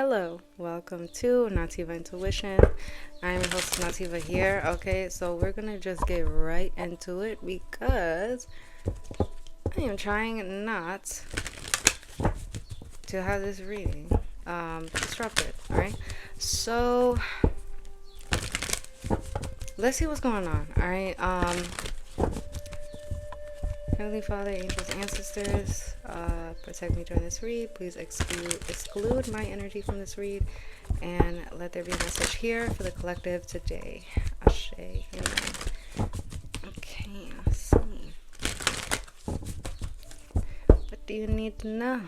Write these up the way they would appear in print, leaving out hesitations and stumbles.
Hello, welcome to Nativa Intuition. I'm your host Nativa here. Okay, so we're gonna just get right into it because I am trying not to have this reading disrupted. Alright, so let's see what's going on. Alright, Heavenly Father, angels, ancestors, protect me during this read. Please exclude my energy from this read, and let there be a message here for the collective today. Ashe. Amen. Okay, let's see. What do you need to know?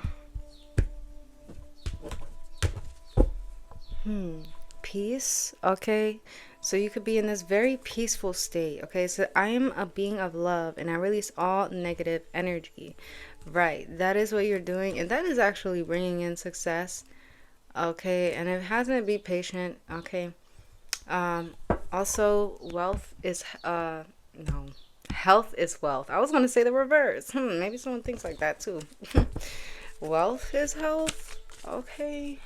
Peace. Okay, so you could be in this very peaceful state. Okay, so I am a being of love and I release all negative energy. Right, that is what you're doing, and that is actually bringing in success. Okay, and it has to be patient. Okay, also wealth is no, health is wealth. I was going to say the reverse. Maybe someone thinks like that too. Wealth is health. Okay.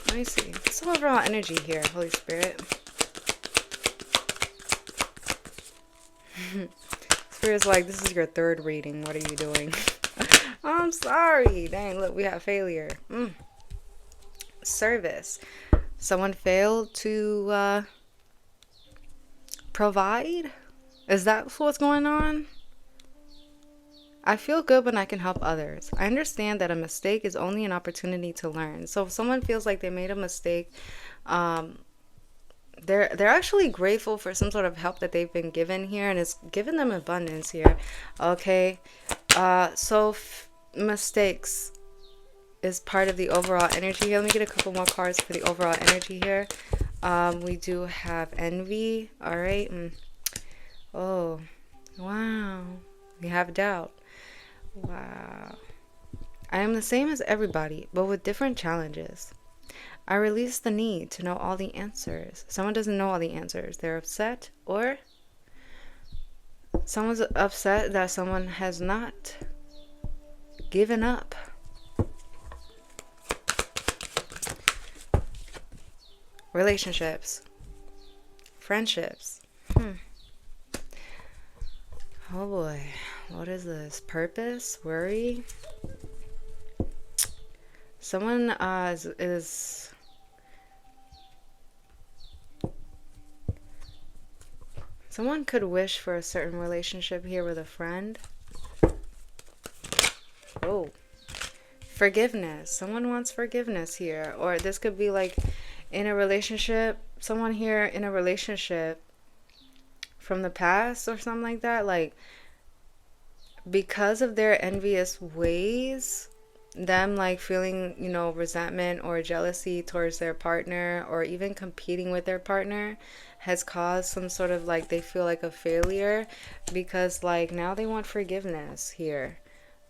Let me see. Some overall energy here, Holy Spirit. Spirit's like, this is your third reading. What are you doing? I'm sorry. Dang, look, we have failure. Service. Someone failed to provide? Is that what's going on? I feel good when I can help others. I understand that a mistake is only an opportunity to learn. So if someone feels like they made a mistake, they're actually grateful for some sort of help that they've been given here, and it's given them abundance here. Okay, so mistakes is part of the overall energy here. Let me get a couple more cards for the overall energy here. We do have envy. All right. Oh, wow. We have doubt. Wow. I am the same as everybody, but with different challenges. I release the need to know all the answers. Someone doesn't know all the answers. They're upset, or someone's upset that someone has not given up. Relationships. Friendships. Oh boy. What is this? Purpose? Worry? Someone is someone could wish for a certain relationship here with a friend. Oh. Forgiveness. Someone wants forgiveness here. Or this could be like in a relationship. Someone here in a relationship from the past or something like that. Like, because of their envious ways, them like feeling, resentment or jealousy towards their partner, or even competing with their partner, has caused some sort of like, they feel like a failure, because like now they want forgiveness here.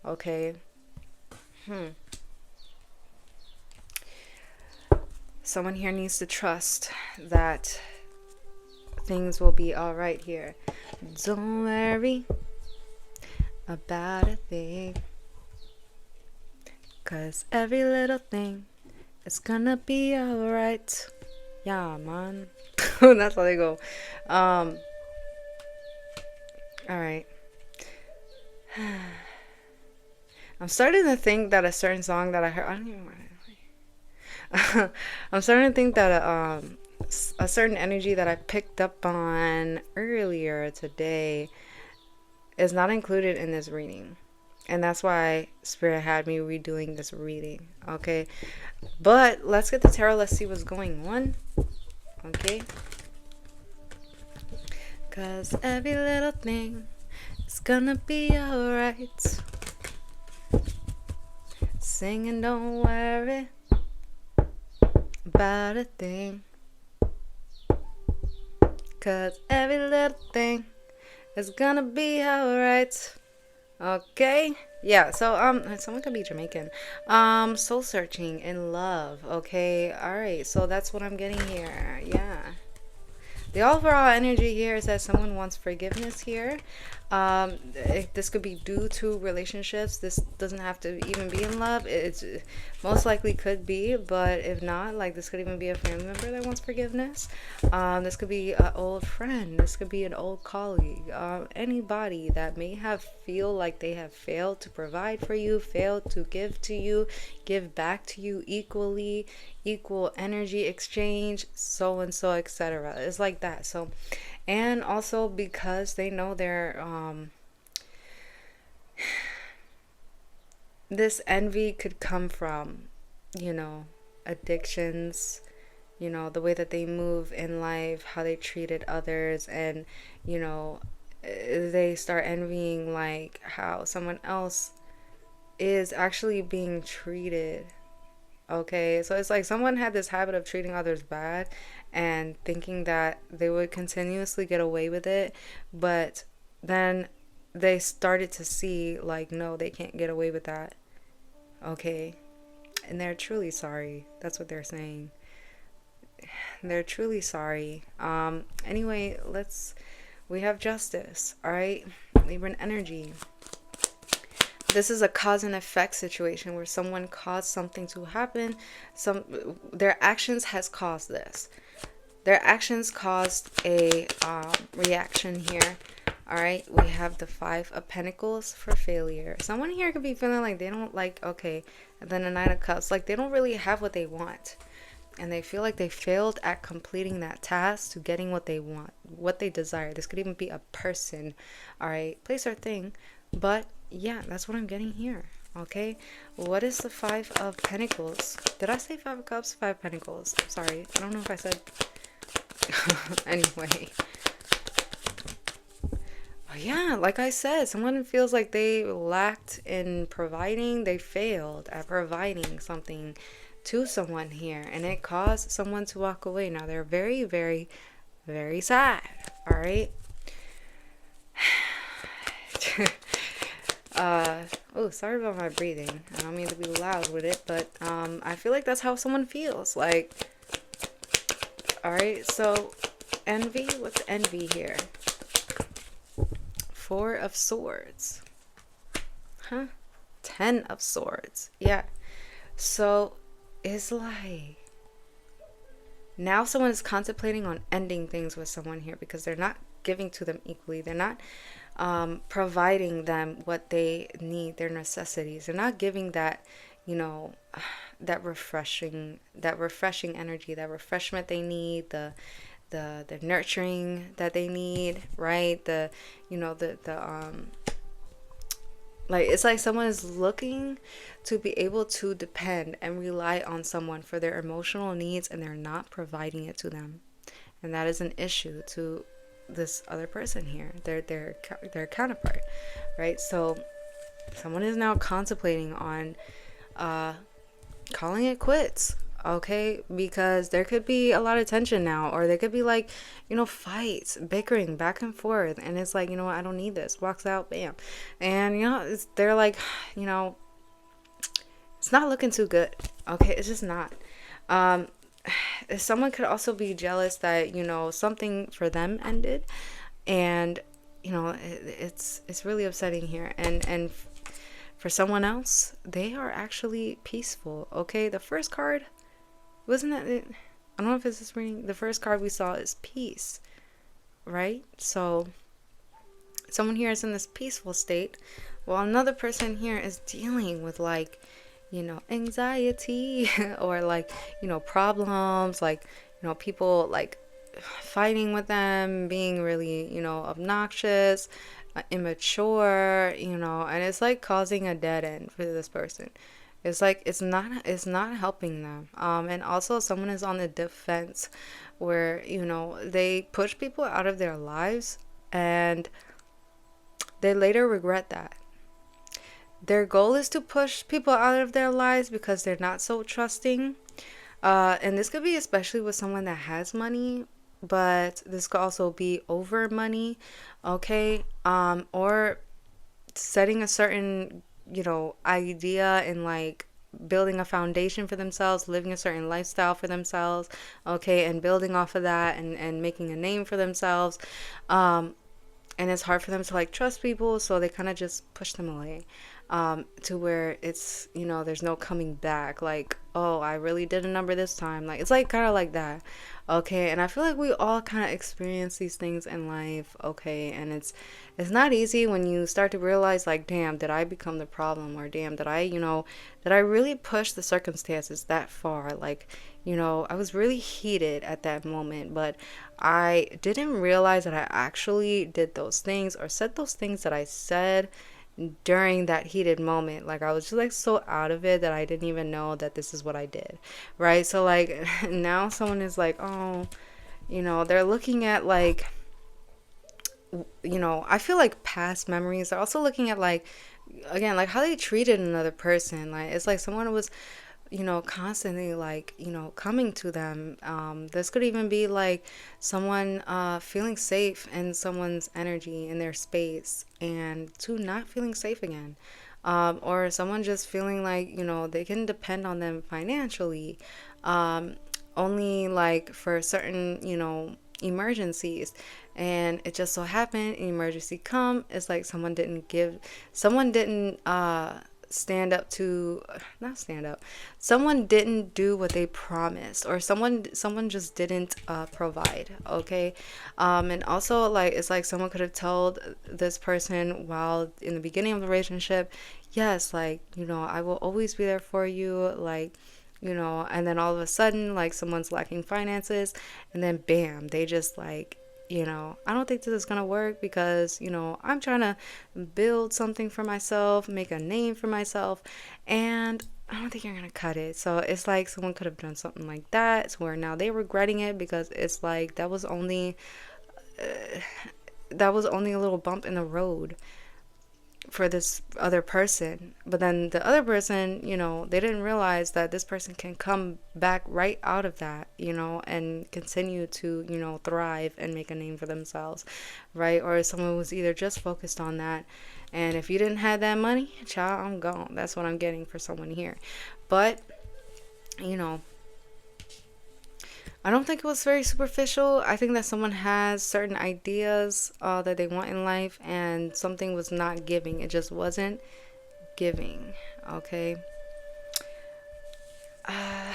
Okay. Someone here needs to trust that things will be all right here. Don't worry about a thing, 'cause every little thing is gonna be alright. Yeah, man. That's how they go. Alright. I'm starting to think that a certain song that I heard, I don't even want to. I'm starting to think that a certain energy that I picked up on earlier today is not included in this reading, and that's why Spirit had me redoing this reading. Okay, but let's get the tarot. Let's see what's going on. Okay, 'cause every little thing is gonna be alright. Singing, don't worry about a thing, 'cause every little thing it's gonna be alright. Okay. Yeah, so someone could be Jamaican. Soul searching in love. Okay. Alright, so that's what I'm getting here. Yeah. The overall energy here is that someone wants forgiveness here. This could be due to relationships. This doesn't have to even be in love. It's most likely could be, but if not, like this could even be a family member that wants forgiveness. This could be an old friend. This could be an old colleague. Anybody that may have feel like they have failed to provide for you, failed to give to you, give back to you equally, equal energy exchange, so and so, etc. It's like that. So, and also because they know they're this envy could come from, you know, addictions, you know, the way that they move in life, how they treated others, and, you know, they start envying like how someone else is actually being treated. Okay, so it's like someone had this habit of treating others bad and thinking that they would continuously get away with it, but then they started to see like no, they can't get away with that. Okay, and they're truly sorry. That's what they're saying. They're truly sorry. Anyway, we have justice, all right? Libran energy. This is a cause and effect situation where someone caused something to happen. Their actions has caused this. Their actions caused a reaction here. All right, we have the Five of Pentacles for failure. Someone here could be feeling like they don't like, okay, and then the Nine of Cups, like they don't really have what they want. And they feel like they failed at completing that task to getting what they want, what they desire. This could even be a person, all right, place or thing. But yeah, that's what I'm getting here. Okay, what is the Five of Pentacles? Did I say Five of Cups? Five Pentacles. Sorry, I don't know if I said. Anyway. Yeah, like I said, someone feels like they lacked in providing, they failed at providing something to someone here, and it caused someone to walk away. Now they're very, very, very sad. All right. Oh, sorry about my breathing. I don't mean to be loud with it, but I feel like that's how someone feels. Like, all right. So, envy. What's envy here? Four of Swords. Huh? 10 of Swords. Yeah. So it's like now someone is contemplating on ending things with someone here because they're not giving to them equally. They're not providing them what they need, their necessities. They're not giving that, you know, that refreshing energy, that refreshment they need, the nurturing that they need, right? The, you know, the like it's like someone is looking to be able to depend and rely on someone for their emotional needs, and they're not providing it to them. And that is an issue to this other person here, their counterpart, right? So someone is now contemplating on calling it quits, okay? Because there could be a lot of tension now, or there could be like, you know, fights, bickering back and forth, and it's like, you know what, I don't need this. Walks out, bam. And you know, they're like, you know, it's not looking too good, okay? It's just not. Someone could also be jealous that, you know, something for them ended, and you know, it's really upsetting here. And for someone else, they are actually peaceful, okay? The first card, wasn't that it? I don't know if it's this reading. The first card we saw is peace, right? So someone here is in this peaceful state, while another person here is dealing with, like, you know, anxiety or like, you know, problems, like, you know, people like fighting with them, being really, you know, obnoxious, immature, you know, and it's like causing a dead end for this person. It's like it's not helping them. And also someone is on the defense where, you know, they push people out of their lives and they later regret that. Their goal is to push people out of their lives because they're not so trusting. And this could be especially with someone that has money, but this could also be over money, okay? Or setting a certain, you know, idea and like building a foundation for themselves, living a certain lifestyle for themselves, okay? And building off of that and making a name for themselves. and it's hard for them to like trust people, so they kind of just push them away, to where it's, there's no coming back, like, oh, I really did a number this time, like it's like kind of like that. Okay, and I feel like we all kind of experience these things in life. Okay, and it's not easy when you start to realize, like, damn, did I become the problem, or damn, did I really push the circumstances that far, like, I was really heated at that moment, but I didn't realize that I actually did those things or said those things that I said during that heated moment. Like, I was just like so out of it that I didn't even know that this is what I did. Right? So like now someone is like, oh, they're looking at like, I feel like past memories. They're also looking at like, again, like how they treated another person. Like, it's like someone was, constantly like, coming to them. This could even be like someone feeling safe in someone's energy in their space and to not feeling safe again. Or someone just feeling like, they can depend on them financially, um, only like for certain, emergencies. And it just so happened an emergency come. It's like someone didn't stand up to not stand up someone didn't do what they promised, or someone just didn't provide. Okay, and also like it's like someone could have told this person while in the beginning of the relationship, yes, like, I will always be there for you, like, and then all of a sudden, like, someone's lacking finances, and then bam, they just like, I don't think this is gonna work because, I'm trying to build something for myself, make a name for myself, and I don't think you're gonna cut it. So it's like someone could have done something like that, so where now they're regretting it because it's like that was only a little bump in the road for this other person. But then the other person, they didn't realize that this person can come back right out of that, and continue to, thrive and make a name for themselves, right? Or someone was either just focused on that. And if you didn't have that money, child, I'm gone. That's what I'm getting for someone here. But, you know, I don't think it was very superficial. I think that someone has certain ideas that they want in life, and something was not giving. It just wasn't giving. Okay. Uh,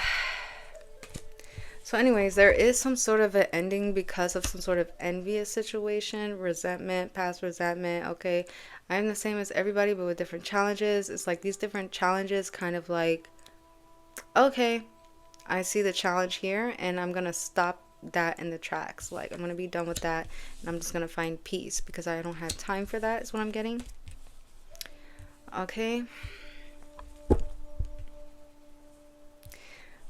so, anyways, there is some sort of an ending because of some sort of envious situation, resentment, past resentment. Okay. I'm the same as everybody, but with different challenges. It's like these different challenges kind of like, okay, I see the challenge here, and I'm gonna stop that in the tracks. Like, I'm gonna be done with that, and I'm just gonna find peace because I don't have time for that, is what I'm getting. Okay.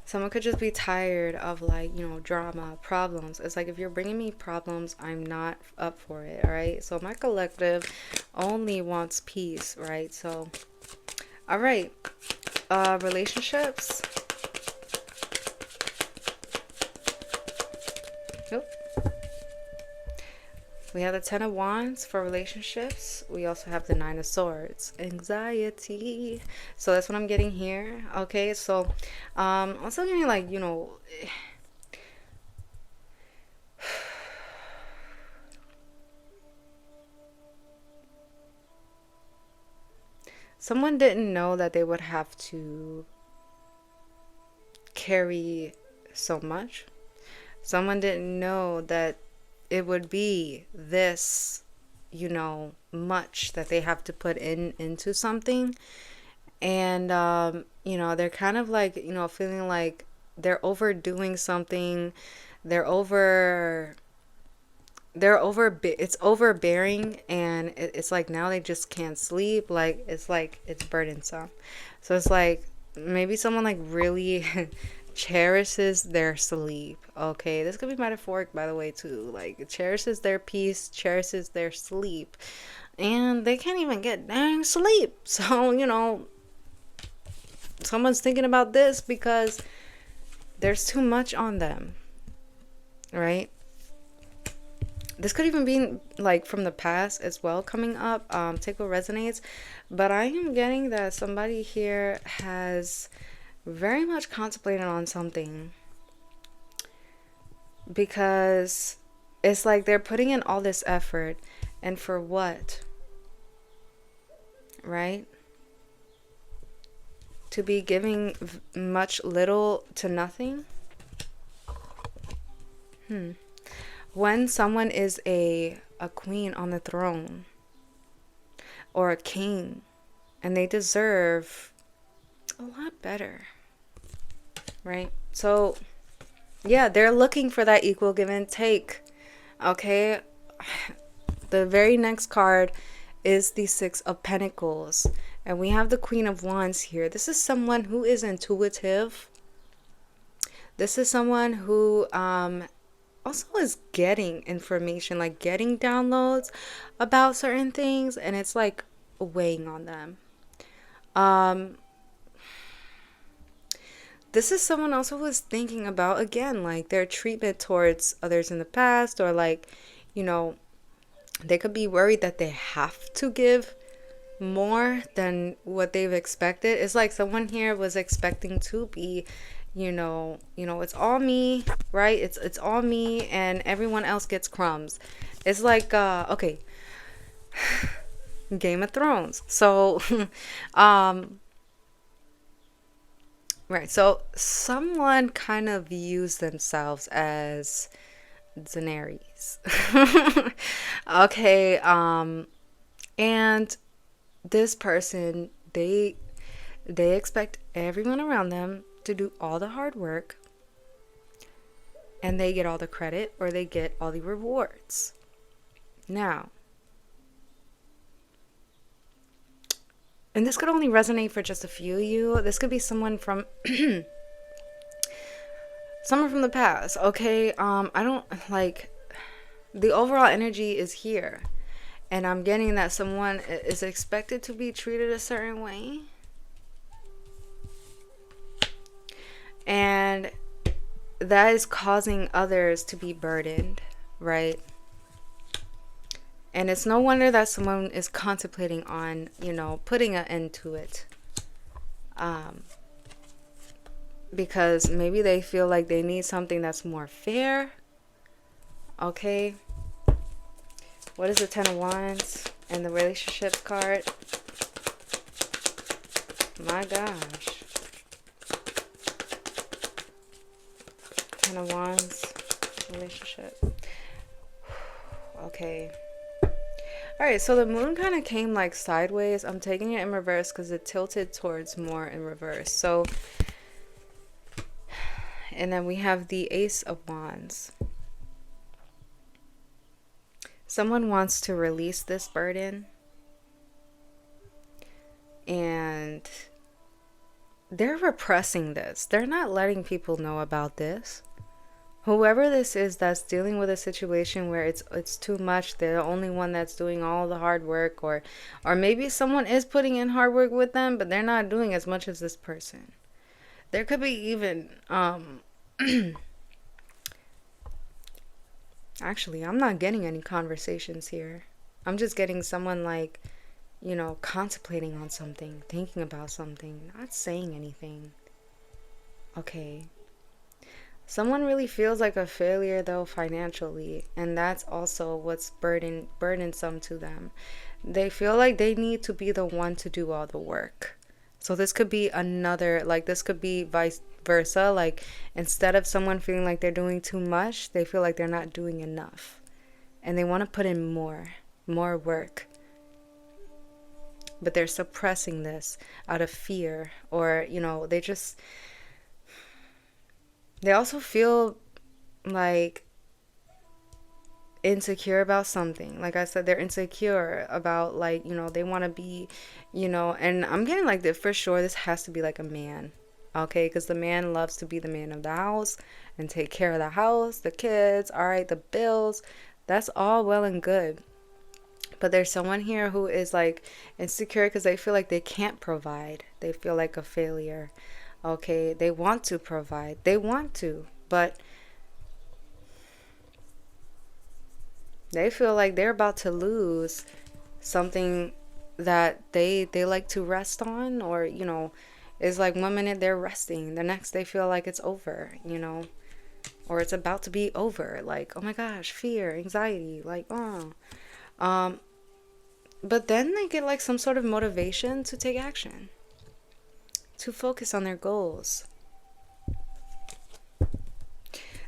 Someone could just be tired of, like, drama, problems. It's like, if you're bringing me problems, I'm not up for it, all right? So my collective only wants peace, right? So, all right. Relationships. Nope. We have the Ten of Wands for relationships. We also have the Nine of Swords, anxiety. So that's what I'm getting here. Okay, so I'm also getting, like, someone didn't know that they would have to carry so much. Someone didn't know that it would be this, much that they have to put into something. And, they're kind of like, feeling like they're overdoing something. They're over, it's overbearing, and it's like now they just can't sleep. Like, it's burdensome. So it's like maybe someone like really cherishes their sleep. Okay, this could be metaphoric, by the way, too. Like, cherishes their peace, cherishes their sleep, and they can't even get dang sleep. So, someone's thinking about this because there's too much on them, right? This could even be like from the past as well coming up. Take what resonates. But I am getting that somebody here has very much contemplated on something, because it's like they're putting in all this effort, And for what? Right? To be giving much little to nothing? When someone is a queen on the throne or a king, and they deserve a lot better, right? So, yeah, they're looking for that equal give and take. Okay? The very next card is the Six of Pentacles. And we have the Queen of Wands here. This is someone who is intuitive. This is someone who also is getting information, like getting downloads about certain things, and it's like weighing on them. This is someone also who is thinking about, again, like their treatment towards others in the past, or like, you know, they could be worried that they have to give more than what they've expected. It's like someone here was expecting to be, it's all me, right? It's all me and everyone else gets crumbs. It's like okay. Game of Thrones. So right. So someone kind of views themselves as Daenerys. Okay, and this person, they expect everyone around them to do all the hard work, and they get all the credit or they get all the rewards. Now, and this could only resonate for just a few of you. This could be someone from someone from the past. Okay, I don't like, the overall energy is here, and I'm getting that someone is expected to be treated a certain way, and that is causing others to be burdened, right? And it's no wonder that someone is contemplating on, putting an end to it. Because maybe they feel like they need something that's more fair. Okay. What is the Ten of Wands and the relationships card? My gosh. Ten of Wands, relationship. Okay. Alright, so the moon kind of came like sideways. I'm taking it in reverse because it tilted towards more in reverse. So, and then we have the Ace of Wands. Someone wants to release this burden, and they're repressing this. They're not letting people know about this. Whoever this is that's dealing with a situation where it's too much, they're the only one that's doing all the hard work, or maybe someone is putting in hard work with them, but they're not doing as much as this person. There could be even actually, I'm not getting any conversations here. I'm just getting someone like, contemplating on something, thinking about something, not saying anything. Okay. Someone really feels like a failure though financially, and that's also what's burdensome to them. They feel like they need to be the one to do all the work. So this could be another, like this could be vice versa. Like instead of someone feeling like they're doing too much, they feel like they're not doing enough. And they want to put in more work. But they're suppressing this out of fear, or, they also feel like insecure about something. Like I said, they're insecure about, like, they want to be, and I'm getting like that for sure. This has to be like a man, okay? Because the man loves to be the man of the house and take care of the house, the kids, all right, the bills. That's all well and good. But there's someone here who is like insecure because they feel like they can't provide. They feel like a failure. Okay, they want to provide. They want to, but they feel like they're about to lose something that they like to rest on, or, it's like 1 minute they're resting, the next they feel like it's over, or it's about to be over. Like, oh my gosh, fear, anxiety, like, oh. But then they get like some sort of motivation to take action, to focus on their goals.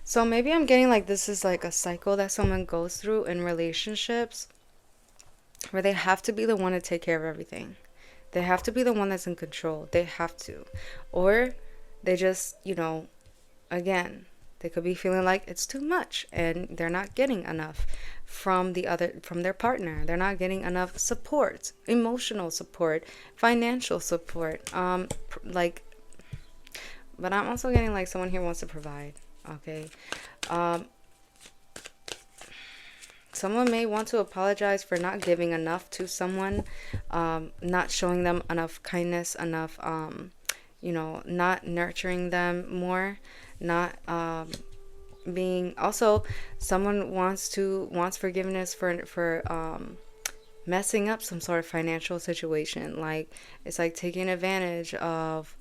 So maybe I'm getting like this is like a cycle that someone goes through in relationships where they have to be the one to take care of everything. They have to be the one that's in control. They have to. Or they just, again, they could be feeling like it's too much and they're not getting enough from their partner. They're not getting enough support, emotional support, financial support. But I'm also getting like someone here wants to provide. Okay. Someone may want to apologize for not giving enough to someone, not showing them enough kindness, enough, not nurturing them more, not being. Also, someone wants forgiveness for messing up some sort of financial situation. Like it's like taking advantage of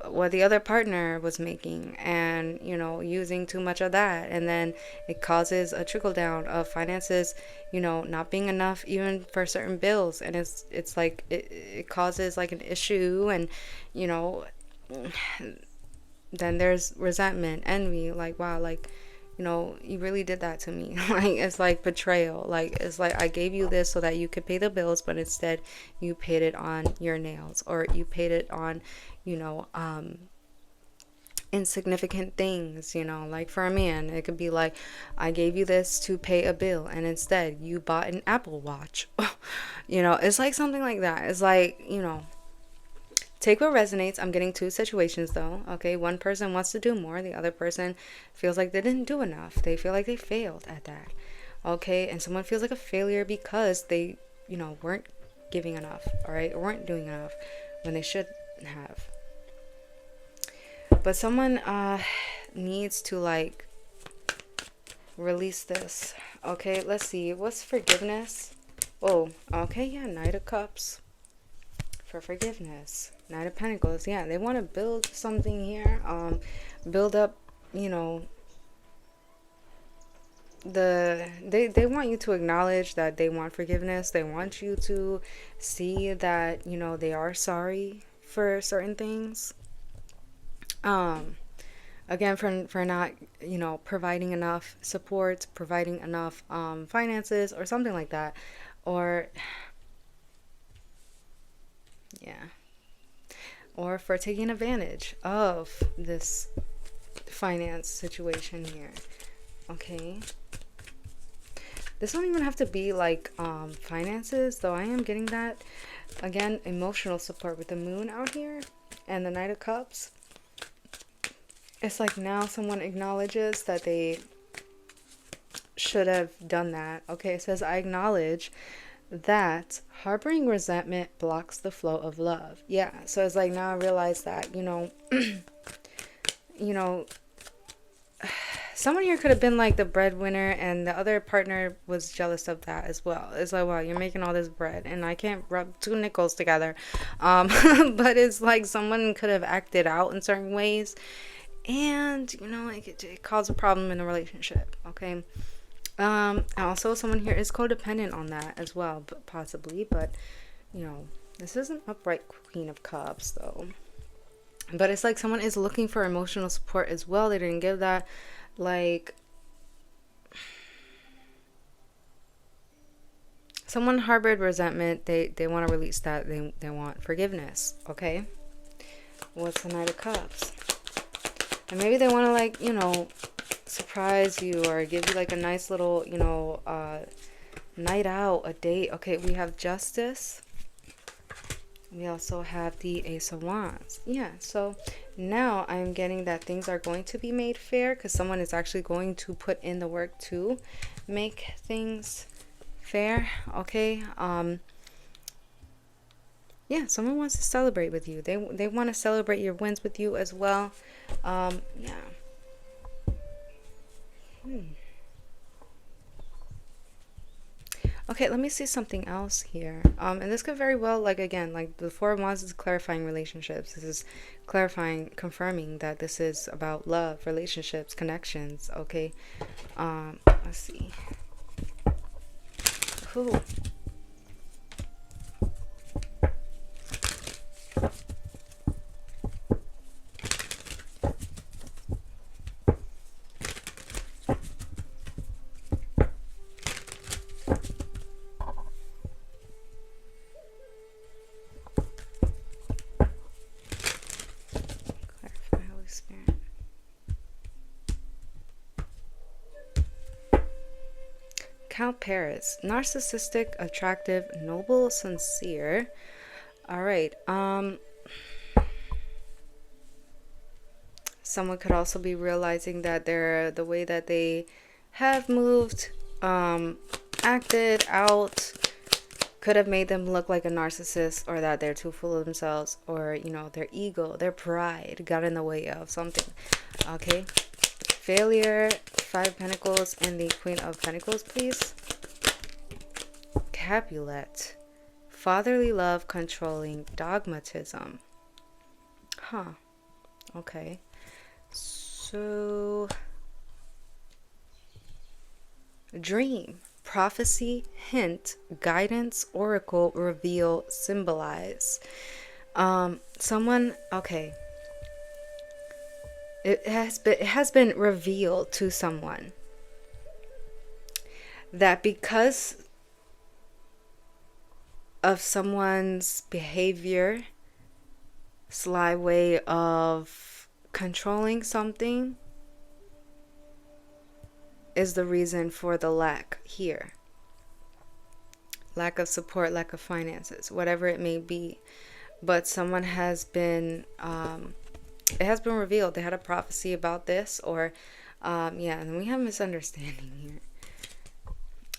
what the other partner was making and using too much of that, and then it causes a trickle down of finances not being enough even for certain bills, and it's like it causes like an issue, and then there's resentment, envy, like wow, like you really did that to me. Like it's like betrayal. Like it's like I gave you this so that you could pay the bills, but instead you paid it on your nails, or you paid it on insignificant things. Like for a man it could be like I gave you this to pay a bill and instead you bought an Apple Watch. It's like something like that. It's like take what resonates. I'm getting two situations though. Okay, one person wants to do more, the other person feels like they didn't do enough, they feel like they failed at that. Okay, and someone feels like a failure because they weren't giving enough, all right, or weren't doing enough when they should have. But someone needs to like release this. Okay, let's see, what's forgiveness? Oh, okay, yeah, Knight of Cups for forgiveness. Knight of Pentacles, yeah, they want to build something here, build up, they want you to acknowledge that they want forgiveness. They want you to see that they are sorry for certain things, again, for not providing enough support, providing enough finances or something like that, or yeah, or for taking advantage of this finance situation here. Okay, this don't even have to be like finances, though I am getting that. Again, emotional support with the moon out here and the Knight of Cups. It's like now someone acknowledges that they should have done that. Okay, it says I acknowledge that harboring resentment blocks the flow of love. Yeah, so it's like now I realize that someone here could have been like the breadwinner and the other partner was jealous of that as well. It's like, wow, you're making all this bread and I can't rub two nickels together. But it's like someone could have acted out in certain ways, and it caused a problem in the relationship. Okay. Also someone here is codependent on that as well, but possibly, but this is an upright Queen of Cups though. But it's like someone is looking for emotional support as well. They didn't give that. Like someone harbored resentment. They want to release that. They want forgiveness. Okay. What's the Knight of Cups? And maybe they want to like surprise you or give you like a nice little night out, a date. Okay, we have Justice. We also have the Ace of Wands. Yeah, so now I'm getting that things are going to be made fair because someone is actually going to put in the work to make things fair. Okay. Yeah, someone wants to celebrate with you. They want to celebrate your wins with you as well. Yeah. Okay, let me see something else here. And this could very well, like, again, like the Four of Wands is clarifying relationships. This is clarifying, confirming that this is about love, relationships, connections. Okay. Let's see. Cool. Clarify, Holy Spirit. Count Paris. Narcissistic, attractive, noble, sincere. All right. Someone could also be realizing that the way that they have moved, acted out, could have made them look like a narcissist, or that they're too full of themselves, or their ego, their pride got in the way of something. Okay. Failure, Five of Pentacles, and the Queen of Pentacles, please. Capulet. Fatherly love, controlling, dogmatism. Huh. Okay. So, dream, prophecy, hint, guidance, oracle, reveal, symbolize. Someone, okay. It has been revealed to someone that because of someone's behavior, sly way of controlling something, is the reason for the lack here. Lack of support, lack of finances, whatever it may be. But someone has been, it has been revealed. They had a prophecy about this, or, and we have misunderstanding here.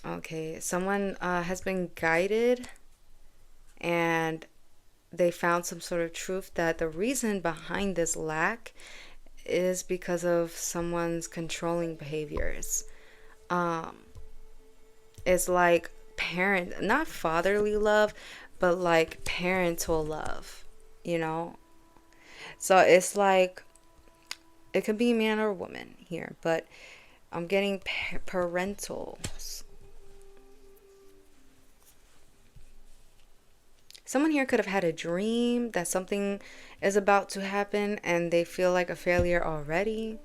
Okay, someone has been guided, and they found some sort of truth that the reason behind this lack is because of someone's controlling behaviors. It's like not fatherly love, but like parental love, So it's like, it could be man or woman here, but I'm getting parental. Someone here could have had a dream that something is about to happen and they feel like a failure already.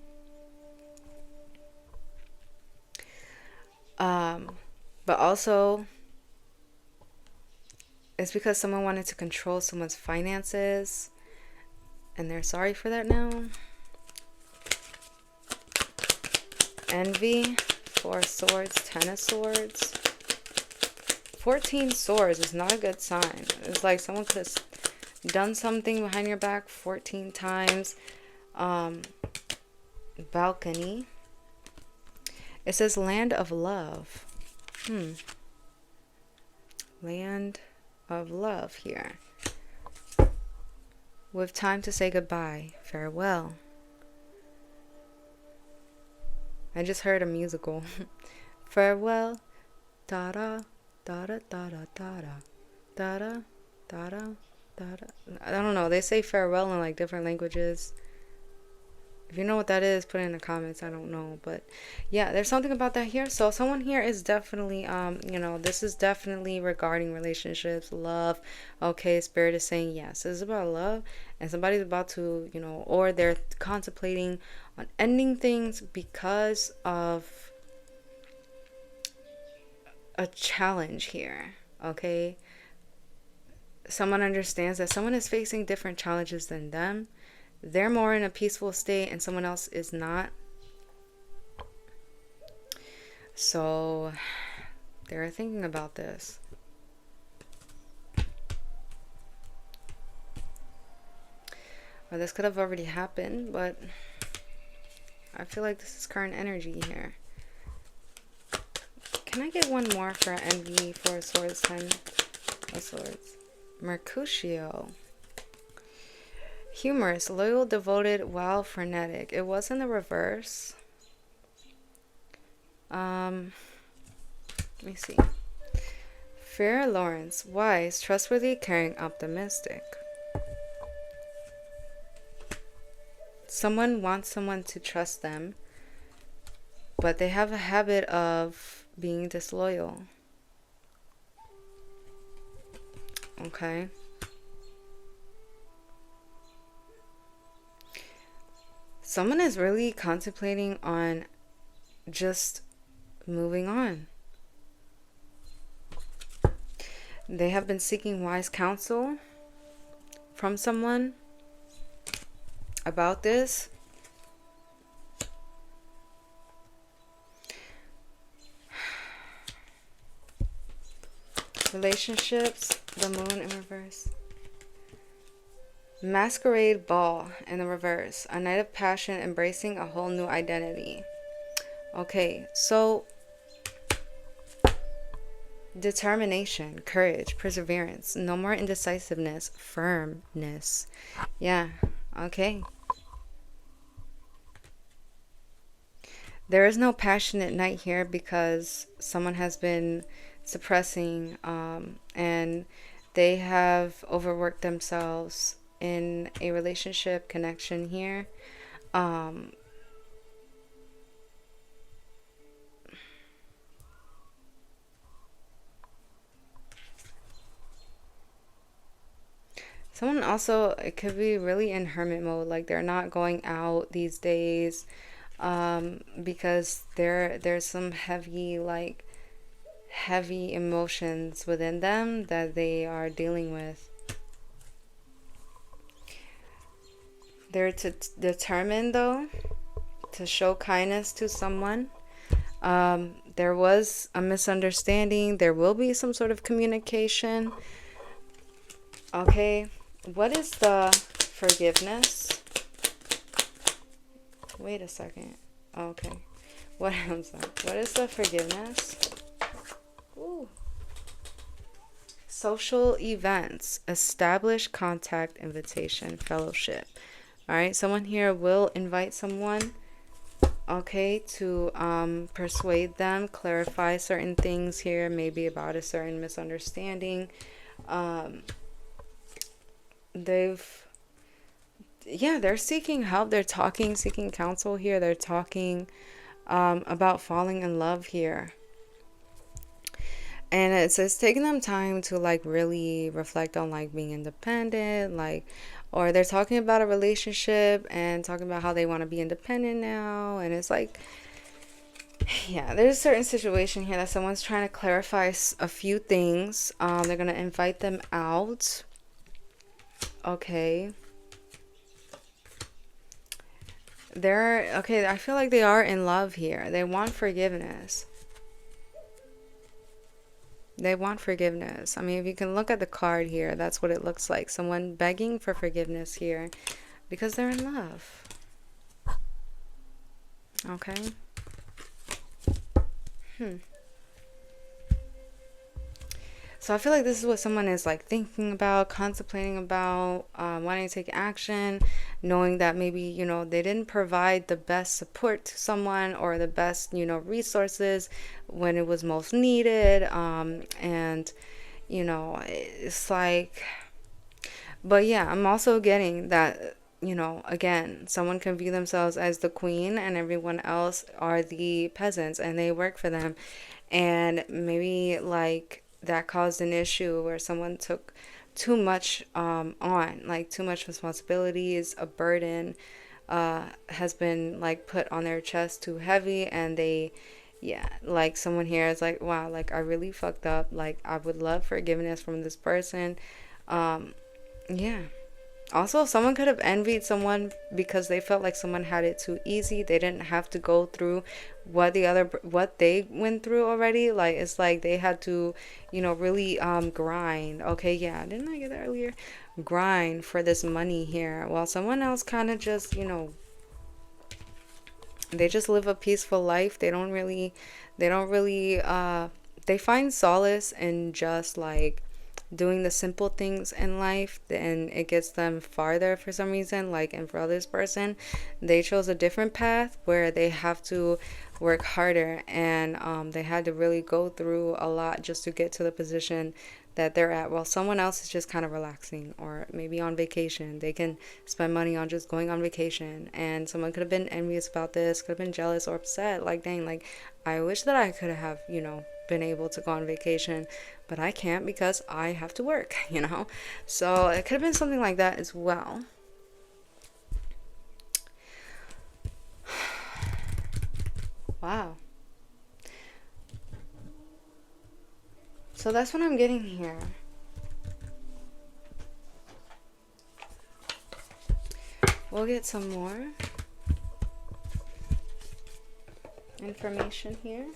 But also, it's because someone wanted to control someone's finances and they're sorry for that now. Envy, 4 of Swords, 10 of Swords. 14 swords is not a good sign. It's like someone could have done something behind your back 14 times. Balcony. It says land of love. Land of love here. With time to say goodbye. Farewell. I just heard a musical. Farewell. Da-da. Da-da, da-da, da-da, da-da, da-da, da-da. I don't know. They say farewell in like different languages. If you know what that is, put it in the comments. I don't know. But yeah, there's something about that here. So someone here is definitely, this is definitely regarding relationships, love. Okay, Spirit is saying yes. This is about love. And somebody's about to, or they're contemplating on ending things because of a challenge here. Okay, someone understands that someone is facing different challenges than them. They're more in a peaceful state and someone else is not. So they're thinking about this. Or this could have already happened, but I feel like this is current energy here. Can I get one more for envy, 4 of Swords, 10 of Swords? Mercutio. Humorous, loyal, devoted, wild, frenetic. It was in the reverse. Let me see. Fair Lawrence, wise, trustworthy, caring, optimistic. Someone wants someone to trust them, but they have a habit of being disloyal. Okay. Someone is really contemplating on just moving on. They have been seeking wise counsel from someone about this. Relationships, the moon in reverse. Masquerade ball in the reverse. A night of passion, embracing a whole new identity. Okay, so determination, courage, perseverance, no more indecisiveness, firmness. Yeah, okay. There is no passionate night here because someone has been suppressing and they have overworked themselves in a relationship connection here. Um, Someone also, it could be really in hermit mode, like they're not going out these days because there's some heavy emotions within them that they are dealing with. They're determined though to show kindness to someone. There was a misunderstanding. There will be some sort of communication. Okay, what is the forgiveness? Wait a second. Okay, what else? What is the forgiveness? Ooh. Social events, establish contact, invitation, fellowship. All right, someone here will invite someone, okay, to persuade them, clarify certain things here, maybe about a certain misunderstanding. Um, they've, yeah, they're seeking help. They're talking, seeking counsel here. They're talking about falling in love here. And it's taking them time to like really reflect on like being independent, like, or they're talking about a relationship and talking about how they want to be independent now. And it's like, yeah, there's a certain situation here that someone's trying to clarify a few things. They're going to invite them out. Okay. Okay, I feel like they are in love here. They want forgiveness. They want forgiveness. I mean, if you can look at the card here, that's what it looks like. Someone begging for forgiveness here because they're in love. Okay. So I feel like this is what someone is like thinking about, contemplating about, wanting to take action, knowing that maybe, they didn't provide the best support to someone or the best, resources when it was most needed. And, it's like, but yeah, I'm also getting that, again, someone can view themselves as the queen and everyone else are the peasants and they work for them. And maybe like that caused an issue where someone took too much on, like too much responsibilities, a burden has been like put on their chest too heavy, and they, yeah, like someone here is like, wow, like I really fucked up. Like I would love forgiveness from this person. Yeah. Also, someone could have envied someone because they felt like someone had it too easy. They didn't have to go through what they went through already. Like it's like they had to, really grind. Okay, yeah, didn't I get that earlier? Grind for this money here. While someone else kind of just, they just live a peaceful life. They don't really they find solace in just like doing the simple things in life, and it gets them farther for some reason. Like, and for this person, they chose a different path where they have to work harder, and they had to really go through a lot just to get to the position that they're at, while someone else is just kind of relaxing or maybe on vacation. They can spend money on just going on vacation, and someone could have been envious about this, could have been jealous or upset, like, dang, like I wish that I could have been able to go on vacation. but I can't because I have to work, you know? So it could have been something like that as well. Wow. So that's what I'm getting here. We'll get some more information here.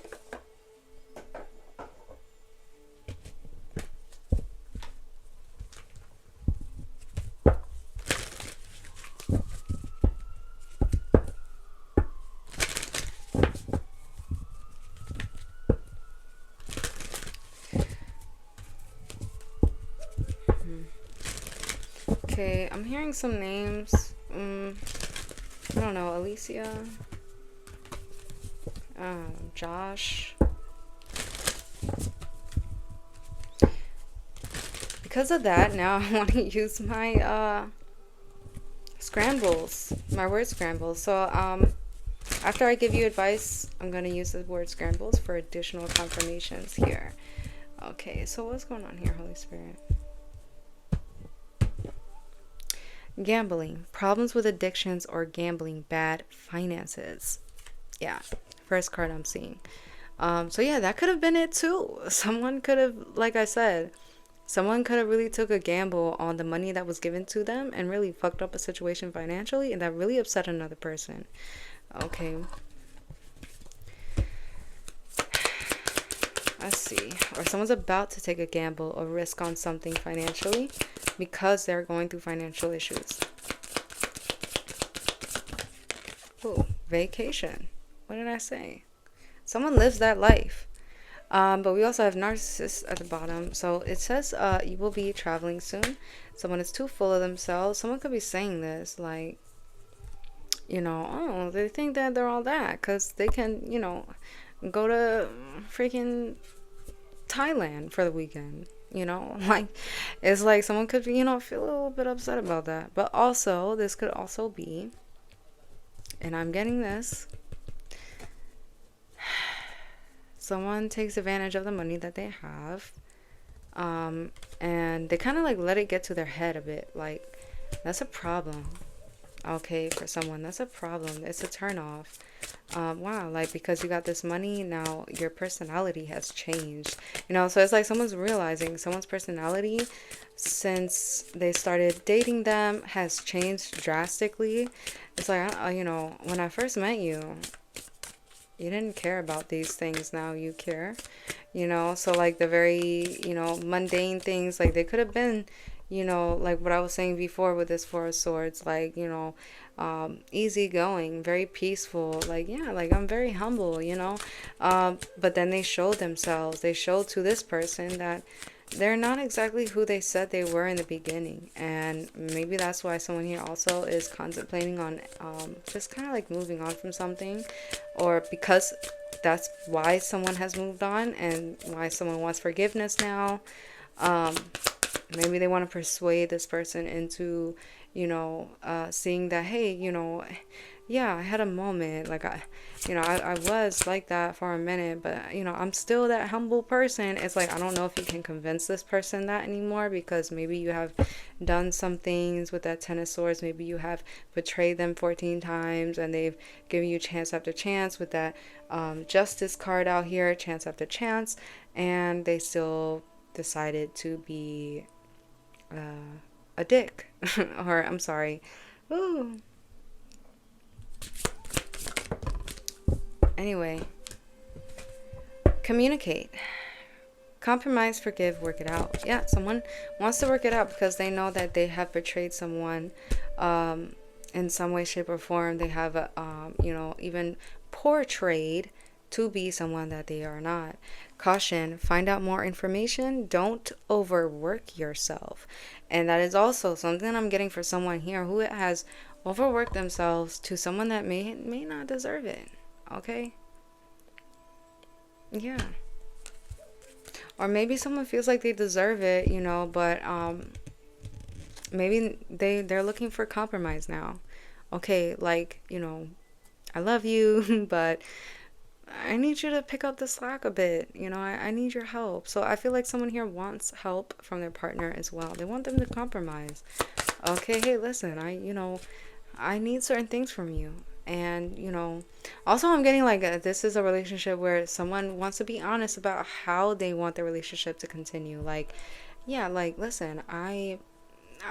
Okay, I'm hearing some names. I don't know, Alicia, Josh. Because of that, now I want to use my scrambles, my word scrambles. So after I give you advice, I'm going to use the word scrambles for additional confirmations here. Okay, so what's going on here, Holy Spirit? Gambling, problems with addictions or gambling, bad finances. Yeah, first card I'm seeing. So yeah, that could have been it too. Someone could have, like I said, someone could have really took a gamble on the money that was given to them and really fucked up a situation financially, and that really upset another person. Okay. Let's see. Or someone's about to take a gamble or risk on something financially because they're going through financial issues. Oh, vacation. What did I say? Someone lives that life. But we also have narcissists at the bottom. So it says you will be traveling soon. Someone is too full of themselves. Someone could be saying this like, oh, they think that they're all that because they can, go to freaking Thailand for the weekend. Like it's like someone could, feel a little bit upset about that. But also, this could also be, and I'm getting this, someone takes advantage of the money that they have, and they kind of like let it get to their head a bit. Like, that's a problem. Okay, for someone, that's a problem. It's a turn off. Wow, like because you got this money, now your personality has changed. So it's like someone's realizing someone's personality since they started dating them has changed drastically. It's like, when I first met you, you didn't care about these things. Now you care, so like the very, mundane things, like they could have been, like what I was saying before with this Four of Swords, like, easy going, very peaceful, like, yeah, like I'm very humble, but then they showed themselves, they showed to this person that they're not exactly who they said they were in the beginning. And maybe that's why someone here also is contemplating on just kind of like moving on from something, or because that's why someone has moved on and why someone wants forgiveness now. Maybe they want to persuade this person into, seeing that, hey, yeah, I had a moment, like I was like that for a minute, but I'm still that humble person. It's like, I don't know if you can convince this person that anymore, because maybe you have done some things with that Ten of Swords. Maybe you have betrayed them 14 times and they've given you chance after chance with that Justice card out here, chance after chance, and they still decided to be a dick. Or I'm sorry. Ooh. Anyway, communicate, compromise, forgive, work it out. Yeah, someone wants to work it out because they know that they have betrayed someone in some way, shape, or form. They have even portrayed to be someone that they are not. Caution, find out more information. Don't overwork yourself. And that is also something I'm getting for someone here who has overworked themselves to someone that may not deserve it. Okay? Yeah. Or maybe someone feels like they deserve it, but maybe they're looking for compromise now. Okay, like, I love you, but I need you to pick up the slack a bit. I need your help. So I feel like someone here wants help from their partner as well. They want them to compromise. Okay, hey, listen, I need certain things from you. And, also I'm getting like this is a relationship where someone wants to be honest about how they want their relationship to continue. Like, yeah, like, listen, I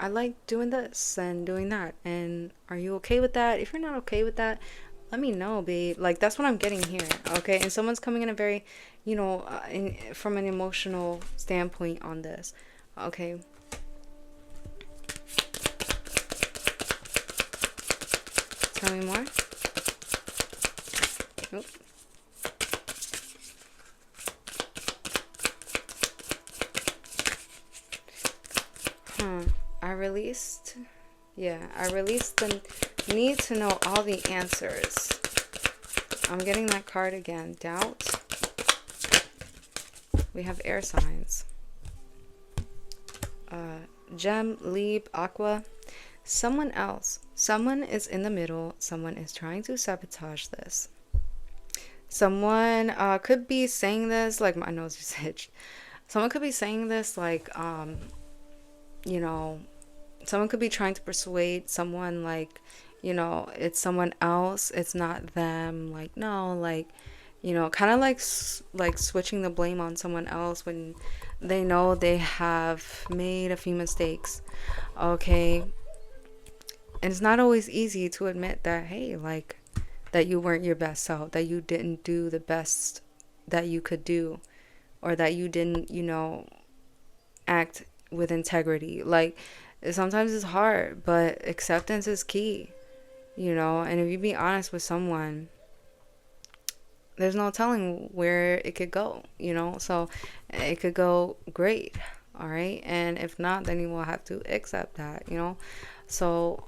like doing this and doing that. And are you okay with that? If you're not okay with that, let me know, babe. Like, that's what I'm getting here. Okay. And someone's coming in a very, from an emotional standpoint on this. Okay. Tell me more. Nope. Huh. I released, yeah, I released the need to know all the answers. I'm getting that card again. Doubt. We have air signs. Gem, Leap, Aqua. Someone is in the middle. Someone is trying to sabotage this. Someone could be saying this, like my nose is itched. Someone could be saying this, like, you know, someone could be trying to persuade someone, like, it's someone else, it's not them. Like, no, like, kind of like switching the blame on someone else when they know they have made a few mistakes. Okay, and it's not always easy to admit that, hey, like, that you weren't your best self, that you didn't do the best that you could do, or that you didn't, act with integrity. Like, sometimes it's hard, but acceptance is key, and if you be honest with someone, there's no telling where it could go, so it could go great. All right, and if not, then you will have to accept that, so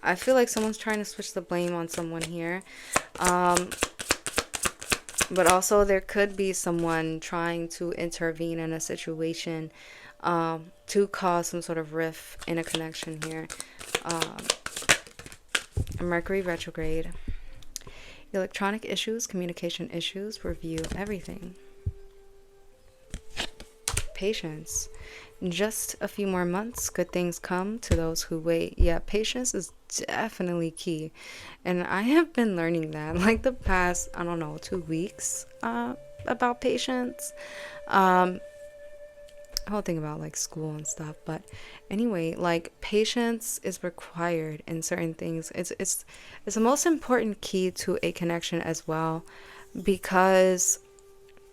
I feel like someone's trying to switch the blame on someone here. But also there could be someone trying to intervene in a situation, to cause some sort of rift in a connection here. um, Mercury retrograde. Electronic issues, communication issues, review everything. Patience. In just a few more months, good things come to those who wait. Yeah, patience is definitely key. And I have been learning that like the past, I don't know, 2 weeks, about patience. Um, whole thing about like school and stuff, but anyway, like patience is required in certain things. It's the most important key to a connection as well, because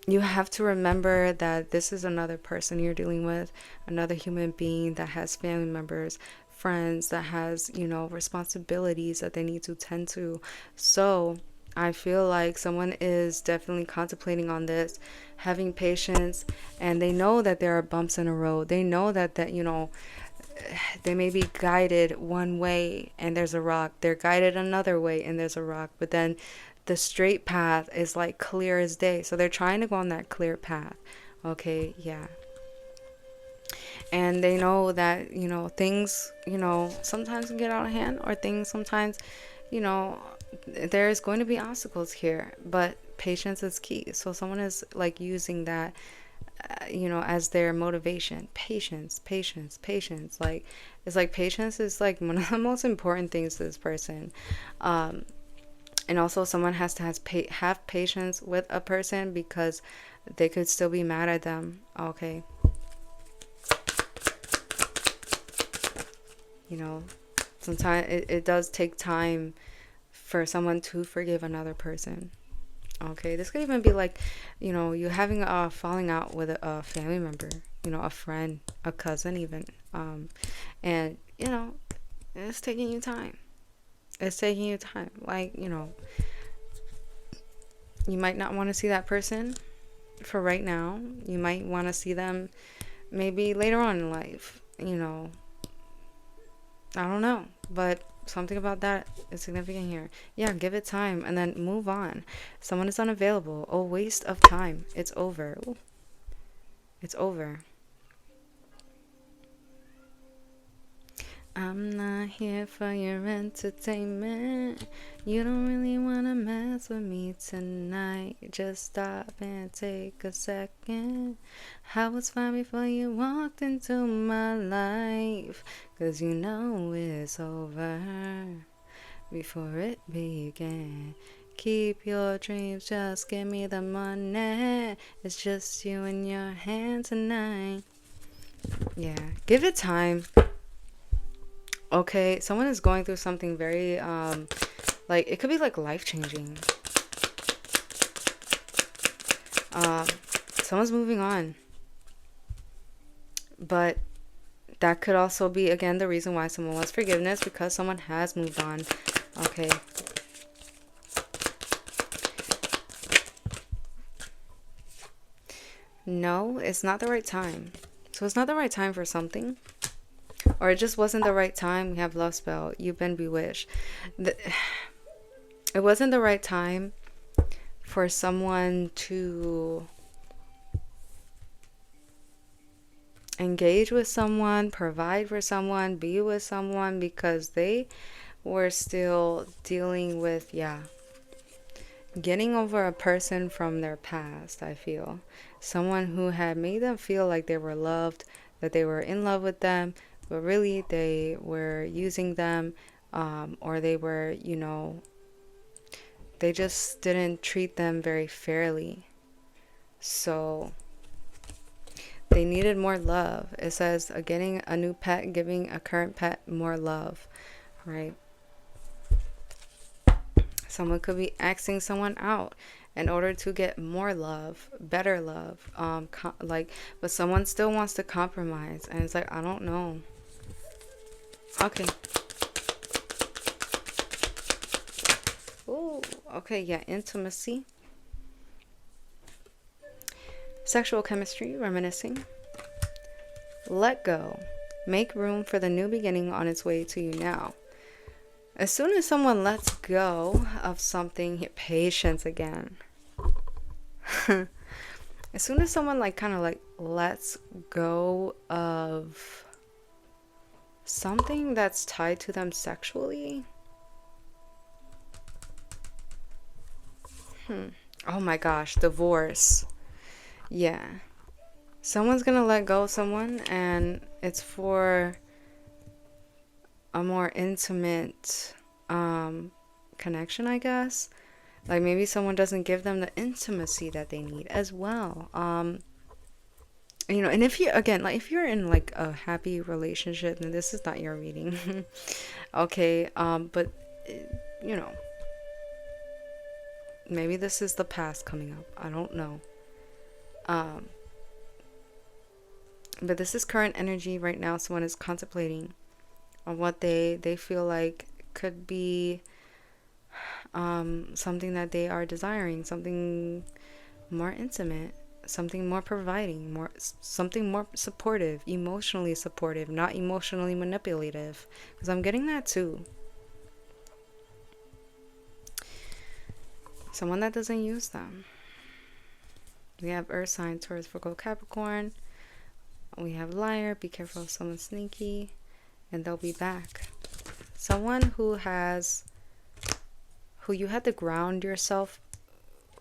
you have to remember that this is another person you're dealing with, another human being that has family members, friends, that has, responsibilities that they need to tend to. So I feel like someone is definitely contemplating on this, having patience, and they know that there are bumps in the road. They know that they may be guided one way and there's a rock. They're guided another way and there's a rock. But then the straight path is like clear as day. So they're trying to go on that clear path. Okay, yeah. And they know that, things, sometimes can get out of hand, or things sometimes, you know, there's going to be obstacles here, but patience is key. So someone is like using that, as their motivation. Patience, patience, patience. Like, it's like patience is like one of the most important things to this person. And also, someone has to have patience with a person because they could still be mad at them. Okay. You know, sometimes it does take time for someone to forgive another person. Okay, this could even be like, you having a falling out with a family member, a friend, a cousin, even. And, it's taking you time. It's taking you time. Like, you might not want to see that person for right now. You might want to see them maybe later on in life, I don't know. But something about that is significant here. Yeah, give it time and then move on. Someone is unavailable. A waste of time. It's over. Ooh. It's over. I'm not here for your entertainment. You don't really wanna mess with me tonight. Just stop and take a second. I was fine before you walked into my life. 'Cause you know it's over before it began. Keep your dreams, just give me the money. It's just you and your hand tonight. Yeah, give it time. Okay, someone is going through something very like it could be like life changing. um Someone's moving on, but that could also be again the reason why someone wants forgiveness, because someone has moved on. Okay. No, it's not the right time. So it's not the right time for something, or it just wasn't the right time. We have love spell, you've been bewitched. It wasn't the right time for someone to engage with someone, provide for someone, be with someone, because they were still dealing with, yeah, getting over a person from their past. I feel someone who had made them feel like they were loved, that they were in love with them, but really they were using them, or they were, they just didn't treat them very fairly. So they needed more love. It says getting a new pet, giving a current pet more love, right? Someone could be asking someone out in order to get more love, better love. But someone still wants to compromise, and it's like, I don't know. Okay. Ooh, okay, yeah, intimacy. Sexual chemistry, reminiscing. Let go. Make room for the new beginning on its way to you now. As soon as someone lets go of something, patience again. As soon as someone kind of lets go of something that's tied to them sexually. Oh my gosh, divorce. Yeah. Someone's gonna let go of someone, and it's for a more intimate connection, I guess. Like maybe someone doesn't give them the intimacy that they need as well. And if you, again, like if you're in like a happy relationship, then this is not your reading. Okay, but you know, maybe this is the past coming up. I don't know. But this is current energy right now. Someone is contemplating on what they feel like could be something that they are desiring, something more intimate, something more providing, something more supportive, emotionally supportive, not emotionally manipulative, because I'm getting that too. Someone that doesn't use them. We have Earth sign, Taurus, Virgo, Capricorn. We have liar, be careful of someone sneaky, and they'll be back. Someone who you had to ground yourself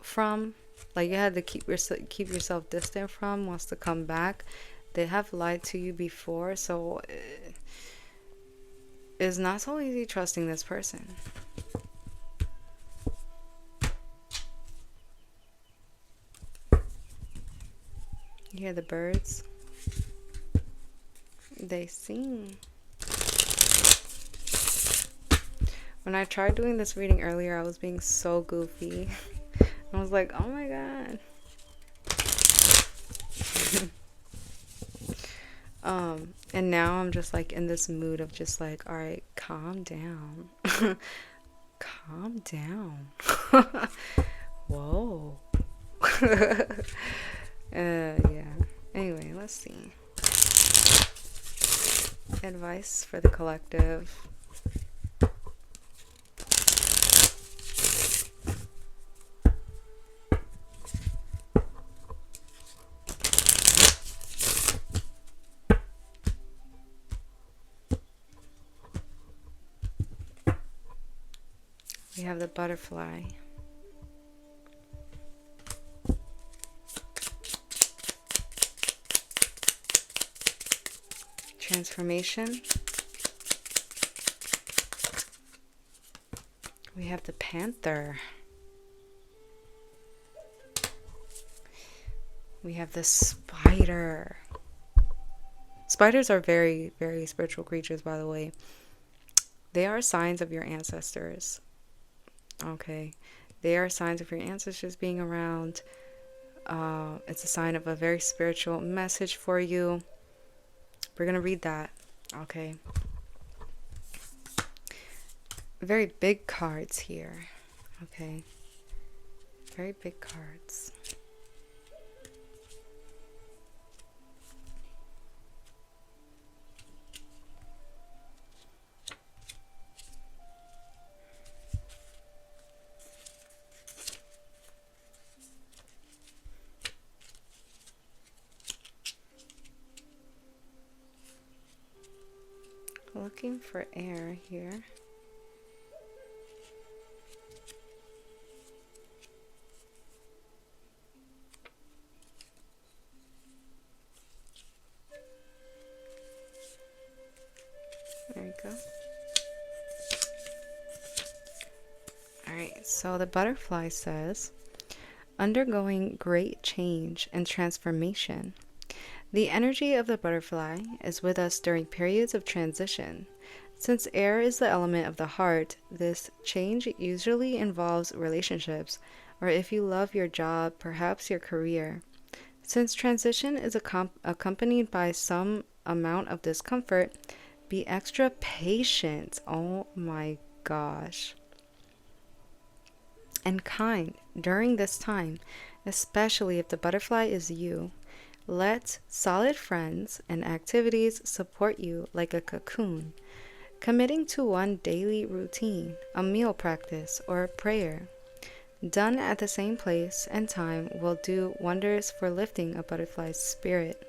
from, like you had to keep yourself distant from, wants to come back. They have lied to you before, so it's not so easy trusting this person. You hear the birds? They sing. When I tried doing this reading earlier, I was being so goofy. I was like, oh my god. And now I'm just like in this mood of just like, all right, calm down. Calm down. Whoa. Yeah. Anyway, let's see. Advice for the collective. We have the butterfly. Transformation. We have the panther. We have the spider. Spiders are very, very spiritual creatures, by the way. They are signs of your ancestors. Okay. They are signs of your ancestors being around. It's a sign of a very spiritual message for you. We're going to read that. Okay. Very big cards here. Okay. Very big cards. Looking for air here. There you go. Alright, so the butterfly says, undergoing great change and transformation. The energy of the butterfly is with us during periods of transition. Since air is the element of the heart, this change usually involves relationships, or if you love your job, perhaps your career. Since transition is accompanied by some amount of discomfort, be extra patient. Oh my gosh. And kind during this time, especially if the butterfly is you. Let solid friends and activities support you like a cocoon. Committing to one daily routine, a meal practice, or a prayer, done at the same place and time, will do wonders for lifting a butterfly's spirit.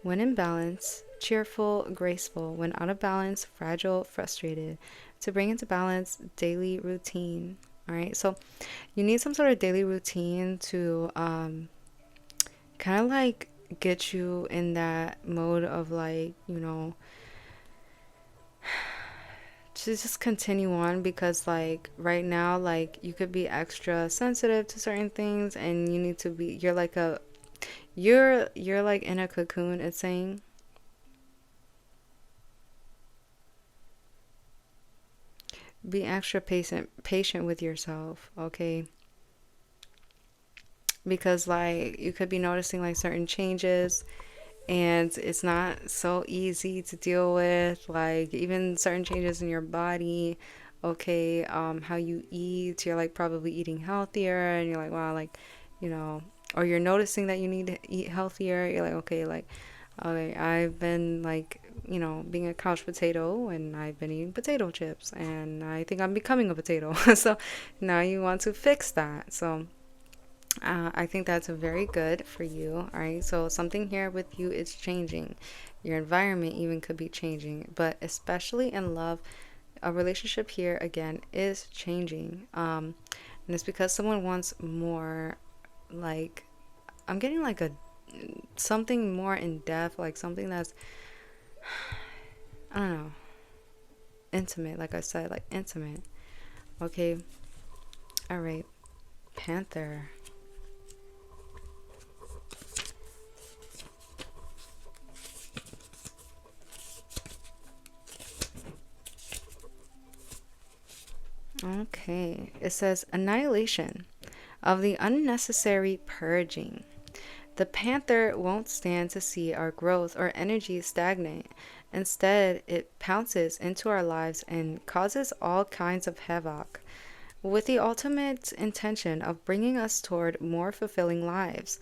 When in balance, cheerful, graceful. When out of balance, fragile, frustrated. To bring into balance, daily routine. All right, so you need some sort of daily routine to kind of like get you in that mode of like, to just continue on, because like right now, like you could be extra sensitive to certain things, and you need to be, you're like in a cocoon, it's saying. Be extra patient with yourself, okay? Because like you could be noticing like certain changes, and it's not so easy to deal with, like even certain changes in your body. Okay, how you eat, you're like probably eating healthier, and you're like, wow, like, you know or you're noticing that you need to eat healthier. You're like, okay, like, okay, I've been like, being a couch potato, and I've been eating potato chips, and I think I'm becoming a potato. So now you want to fix that. So I think that's very good for you. All right. So something here with you is changing. Your environment even could be changing, but especially in love, a relationship here again is changing. And it's because someone wants more, like, I'm getting like a something more in depth, like something that's, I don't know, intimate. Like I said, like intimate. Okay. All right. Panther. Okay, it says annihilation of the unnecessary purging. The panther won't stand to see our growth or energy stagnate. Instead, it pounces into our lives and causes all kinds of havoc, with the ultimate intention of bringing us toward more fulfilling lives.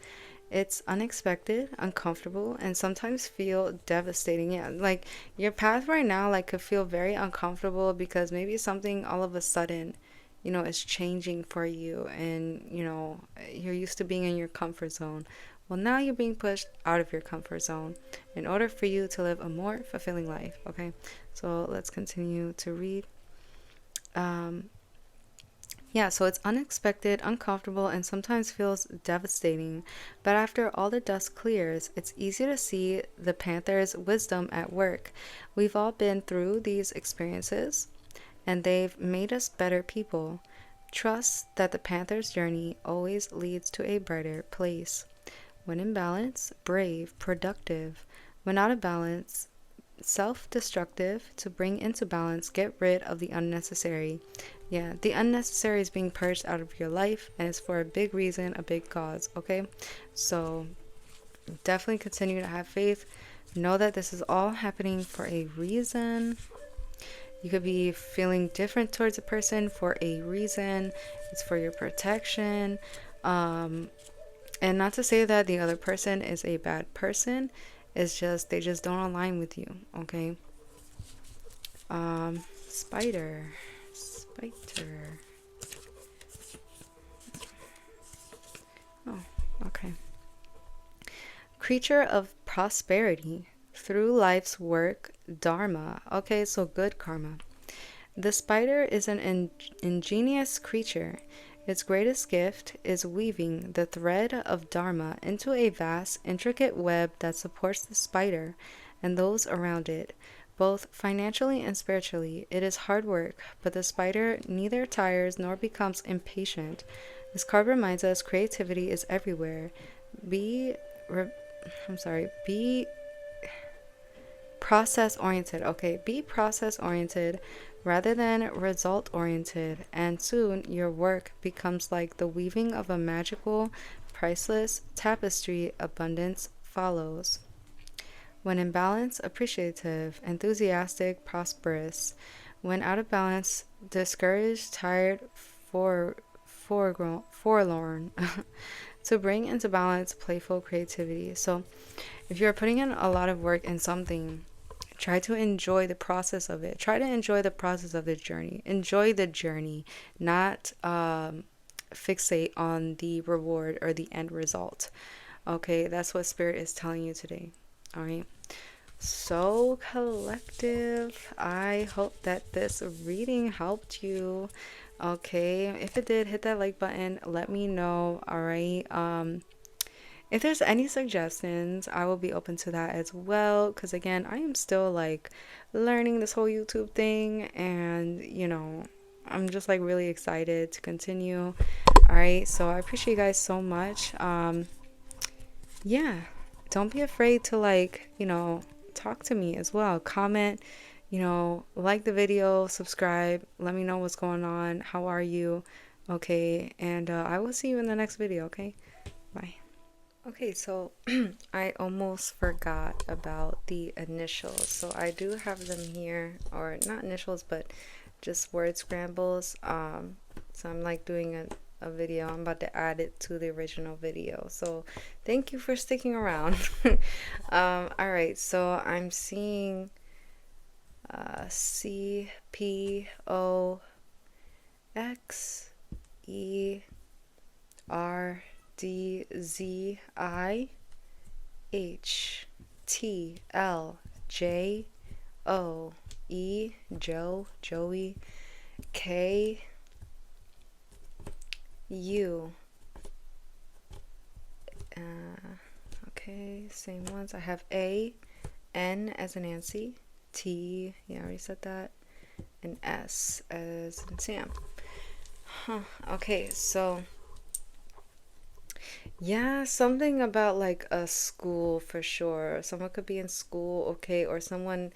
It's unexpected, uncomfortable, and sometimes feel devastating. Yeah, like your path right now, like could feel very uncomfortable because maybe something all of a sudden, is changing for you, and you're used to being in your comfort zone. Well, now you're being pushed out of your comfort zone in order for you to live a more fulfilling life. Okay, so let's continue to read. Um, Yeah, so it's unexpected, uncomfortable, and sometimes feels devastating. But after all the dust clears, it's easy to see the Panther's wisdom at work. We've all been through these experiences, and they've made us better people. Trust that the Panther's journey always leads to a brighter place. When in balance, brave, productive. When out of balance, self destructive. To bring into balance, get rid of the unnecessary. Yeah, the unnecessary is being purged out of your life, and it's for a big reason, a big cause, okay? So definitely continue to have faith. Know that this is all happening for a reason. You could be feeling different towards a person for a reason. It's for your protection. Um, and not to say that the other person is a bad person. It's just they just don't align with you, okay? Spider. Spider. Oh, okay. Creature of prosperity through life's work, dharma. Okay, so good karma. The spider is an ingenious creature. Its greatest gift is weaving the thread of dharma into a vast, intricate web that supports the spider and those around it, both financially and spiritually. It is hard work, but the spider neither tires nor becomes impatient. This card reminds us creativity is everywhere. Be, re, be process oriented. Okay, be process oriented rather than result oriented, and soon your work becomes like the weaving of a magical, priceless tapestry. Abundance follows. When in balance, appreciative, enthusiastic, prosperous. When out of balance, discouraged, tired, forlorn. To bring into balance, playful creativity. So, if you're putting in a lot of work in something, try to enjoy the process of it. Try to enjoy the process of the journey. Enjoy the journey, not fixate on the reward or the end result. Okay, that's what Spirit is telling you today. All right. So, collective, I hope that this reading helped you. Okay, if it did, hit that like button. Let me know. All right. If there's any suggestions, I will be open to that as well. Because again, I am still like learning this whole YouTube thing, and I'm just like really excited to continue. All right, so I appreciate you guys so much. Yeah, don't be afraid to talk to me as well. Comment, like the video, subscribe, let me know what's going on. How are you? Okay, and I will see you in the next video, okay? Bye. Okay, so I almost forgot about the initials. So I do have them here, or not initials, but just word scrambles. So I'm like doing a video. I'm about to add it to the original video. So thank you for sticking around. All right, so I'm seeing CPOXERDZIHTLJOE, Joey, KU. Okay, same ones. I have A, N as in Nancy, T, yeah, I already said that, and S as in Sam. Okay, so yeah, something about like a school for sure. Someone could be in school, okay, or someone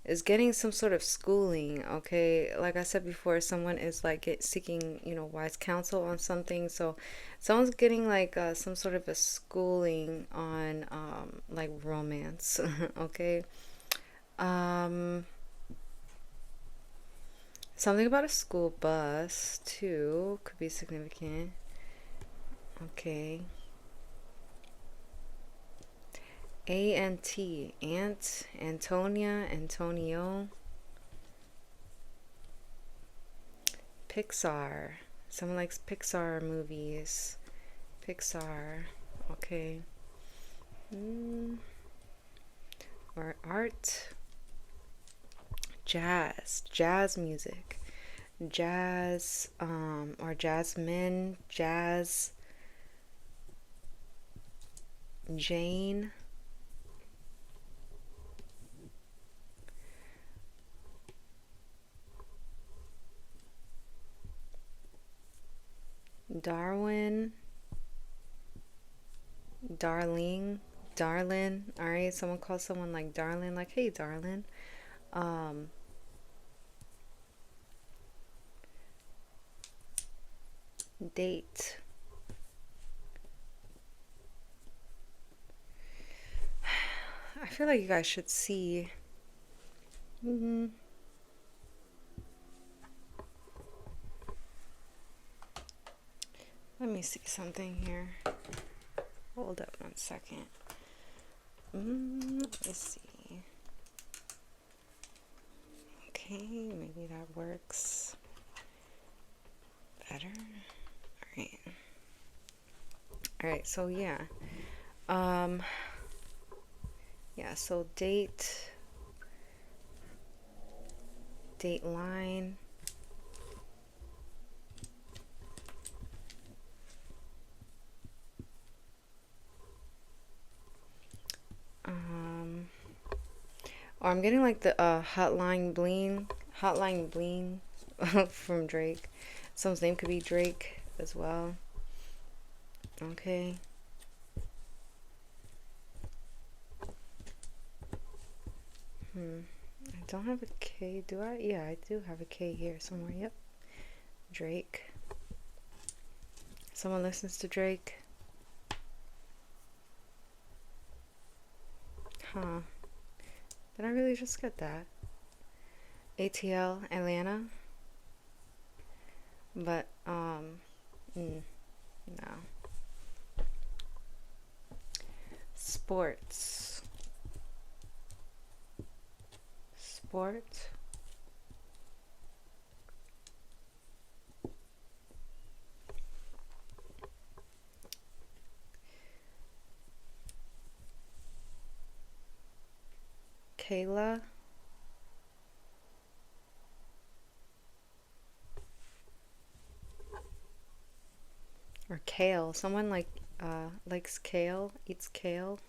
is getting some sort of schooling, okay. Like I said before, someone is like seeking, wise counsel on something. So someone's getting like some sort of a schooling on like romance, okay. Something about a school bus too could be significant. Okay. A-N-T, Aunt, Antonia, Antonio. Pixar. Someone likes Pixar movies. Pixar. Okay. Or art. Jazz. Jazz music. Jazz, or Jasmine, Jazz, Jane, Darwin, Darling, Darlin. All right, someone calls someone like Darlin, like, hey, Darlin. Um, Date. I feel like you guys should see. Mm, let me see something here. Hold up 1 second. Let me see. Okay, maybe that works better. All right. All right, so yeah. Um, yeah, so date line. Or I'm getting like the hotline bling from Drake. Someone's name could be Drake as well. Okay. I don't have a K, do I? Yeah, I do have a K here somewhere. Yep. Drake. Someone listens to Drake. Huh. Did I really just get that? ATL, Atlanta. But, no. Sports. Sport. Kayla. Or kale. Someone likes kale, eats kale.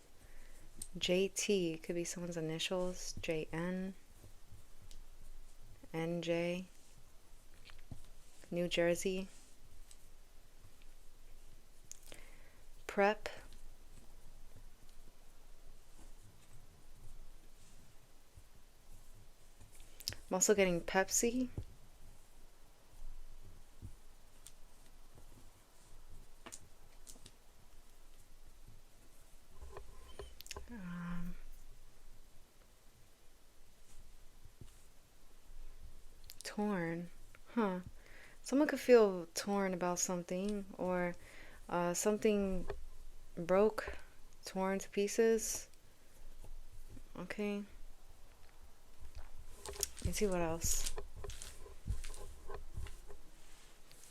JT could be someone's initials. JN. NJ. New Jersey. Prep. I'm also getting Pepsi. Torn. Huh. Someone could feel torn about something, or something broke, torn to pieces. Okay. Let's see what else.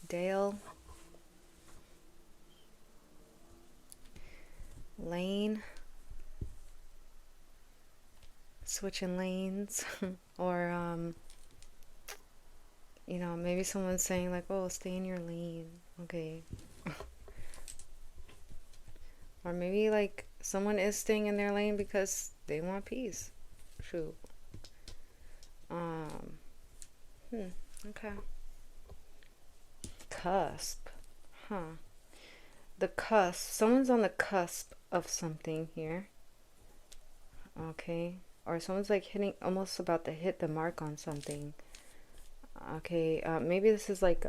Dale. Lane. Switching lanes. Or, maybe someone's saying, like, oh, stay in your lane. Okay. Or maybe, like, someone is staying in their lane because they want peace. Shoot. Okay. Cusp. Huh. The cusp. Someone's on the cusp of something here. Okay. Or someone's like almost about to hit the mark on something. Okay. Maybe this is like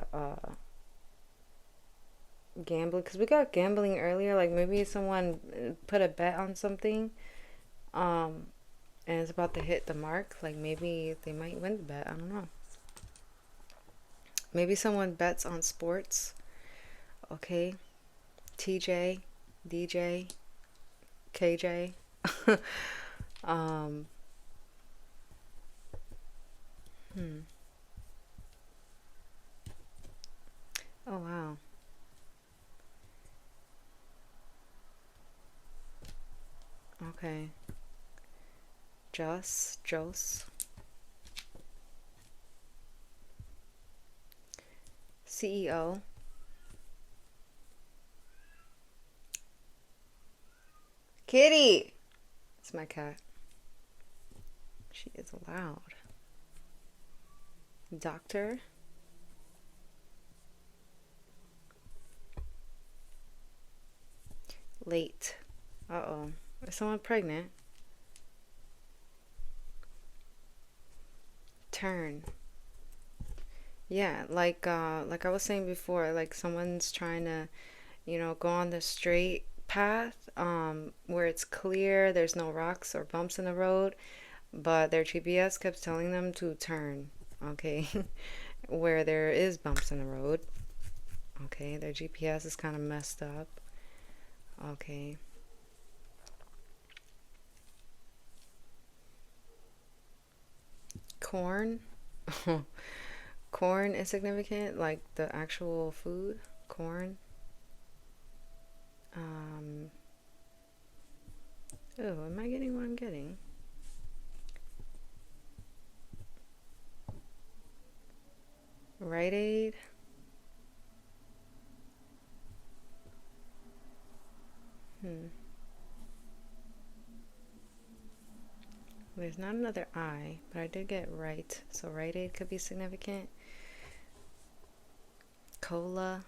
gambling, because we got gambling earlier. Like maybe someone put a bet on something. And it's about to hit the mark. Like maybe they might win the bet. I don't know. Maybe someone bets on sports. Okay. TJ, DJ, KJ. um, Oh, wow. Okay. Jos. CEO. Kitty! It's my cat. She is loud. Doctor. Late. Uh-oh. Is someone pregnant? Turn. Yeah, like I was saying before, like someone's trying to, go on the straight path, where it's clear, there's no rocks or bumps in the road, but their GPS kept telling them to turn, okay? Where there is bumps in the road, okay? Their GPS is kind of messed up, okay? Corn. Corn is significant, like the actual food, corn. Um, oh, am I getting what I'm getting? Rite Aid. Hmm. There's not another I, but I did get right. So Rite Aid could be significant. Cola.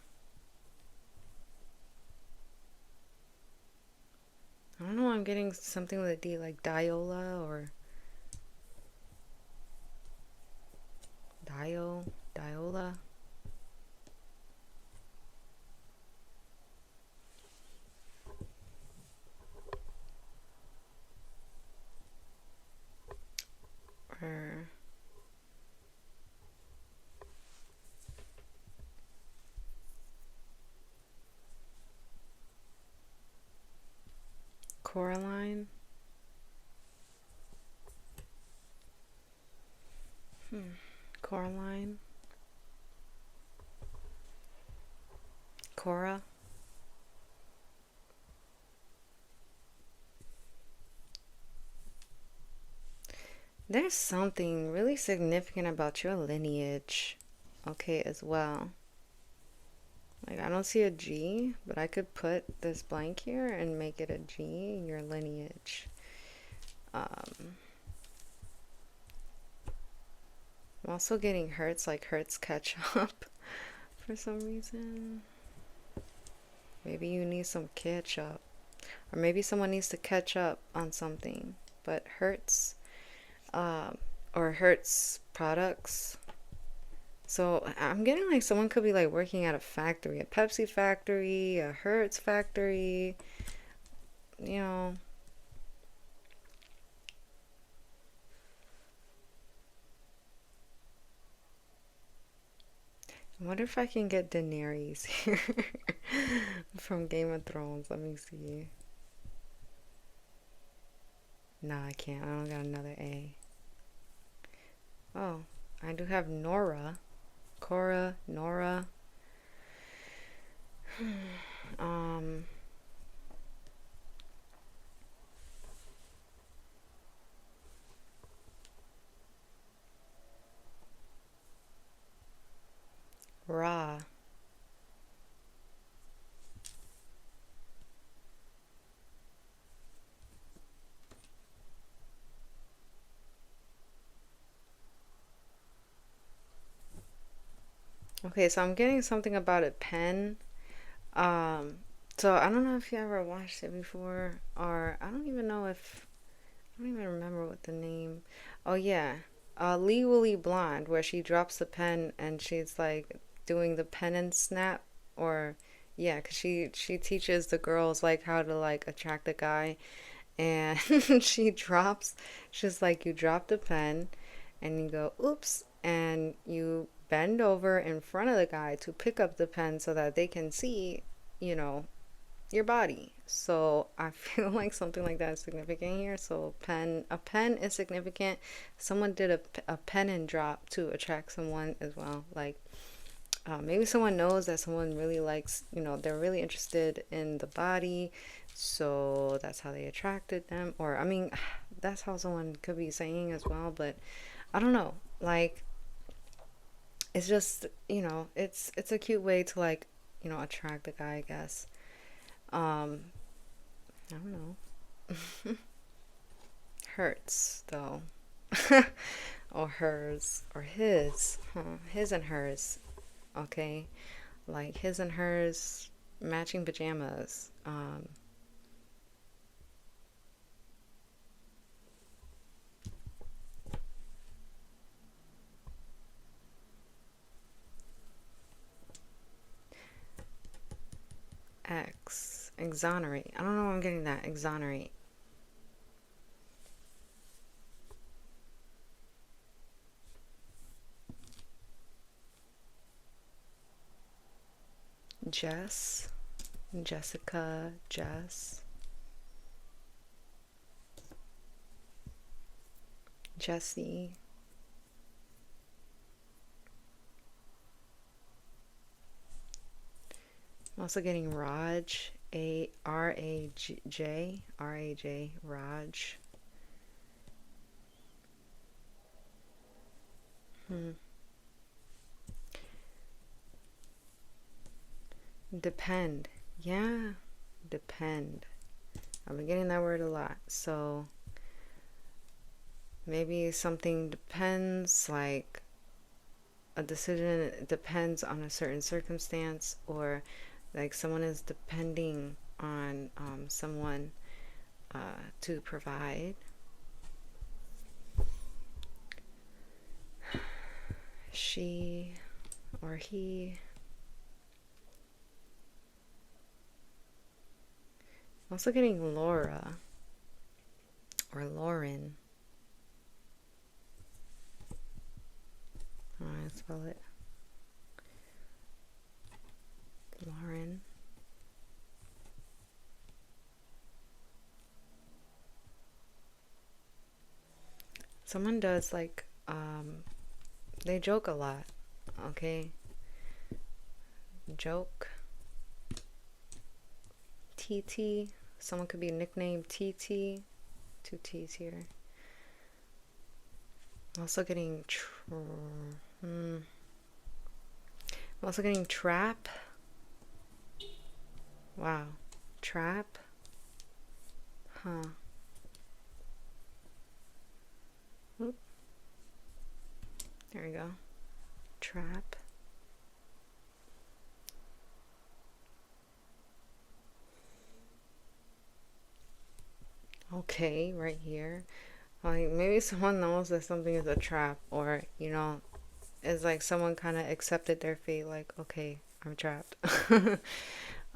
I don't know why I'm getting something with a D, like Diola or Diola. Or Coraline. Coraline. Cora. There's something really significant about your lineage, okay, as well. Like, I don't see a G, but I could put this blank here and make it a G, your lineage. I'm also getting hurts, like hurts catch up for some reason. Maybe you need some catch up. Or maybe someone needs to catch up on something. But hurts, or hurts products. So I'm getting like someone could be like working at a factory, a Pepsi factory, a Hertz factory, you know. I wonder if I can get Daenerys here from Game of Thrones. Let me see. Nah, I can't. I don't got another A. Oh, I do have Nora. Cora, Nora. Um, Ra. Okay, so I'm getting something about a pen. Um, so I don't know if you ever watched it before, or I don't even know if I don't even remember what the name. Oh yeah, Legally Blonde, where she drops the pen and she's like doing the pen and snap, or yeah, 'cause she teaches the girls like how to like attract a guy, and she drops. She's like, you drop the pen, and you go oops, and you bend over in front of the guy to pick up the pen so that they can see, you know, your body. So I feel like something like that is significant here. So a pen is significant. Someone did a pen and drop to attract someone as well. Like maybe someone knows that someone really likes, they're really interested in the body. So that's how they attracted them. Or I mean, that's how someone could be saying as well. But I don't know. Like it's just, it's a cute way to like, attract the guy, I guess. Um, I don't know. Hurts though. Or hers or his. Huh? His and hers. Okay. Like his and hers matching pajamas. Exonerate. I don't know why I'm getting that. Exonerate. Jess. Jessica. Jess. Jesse. I'm also getting Raj. A-R-A-J. R-A-J. Raj. Depend. Yeah. Depend. I've been getting that word a lot. So maybe something depends, like a decision depends on a certain circumstance, or like someone is depending on someone to provide. She or he. I'm also getting Laura or Lauren. How do I spell it? Lauren. Someone does like, they joke a lot, okay? Joke. TT. Someone could be nicknamed TT. Two T's here. I'm also getting I'm also getting trap. Wow. Trap. Huh. Oop. There we go. Trap. Okay, right here. Like maybe someone knows that something is a trap, or it's like someone kind of accepted their fate, like, okay, I'm trapped.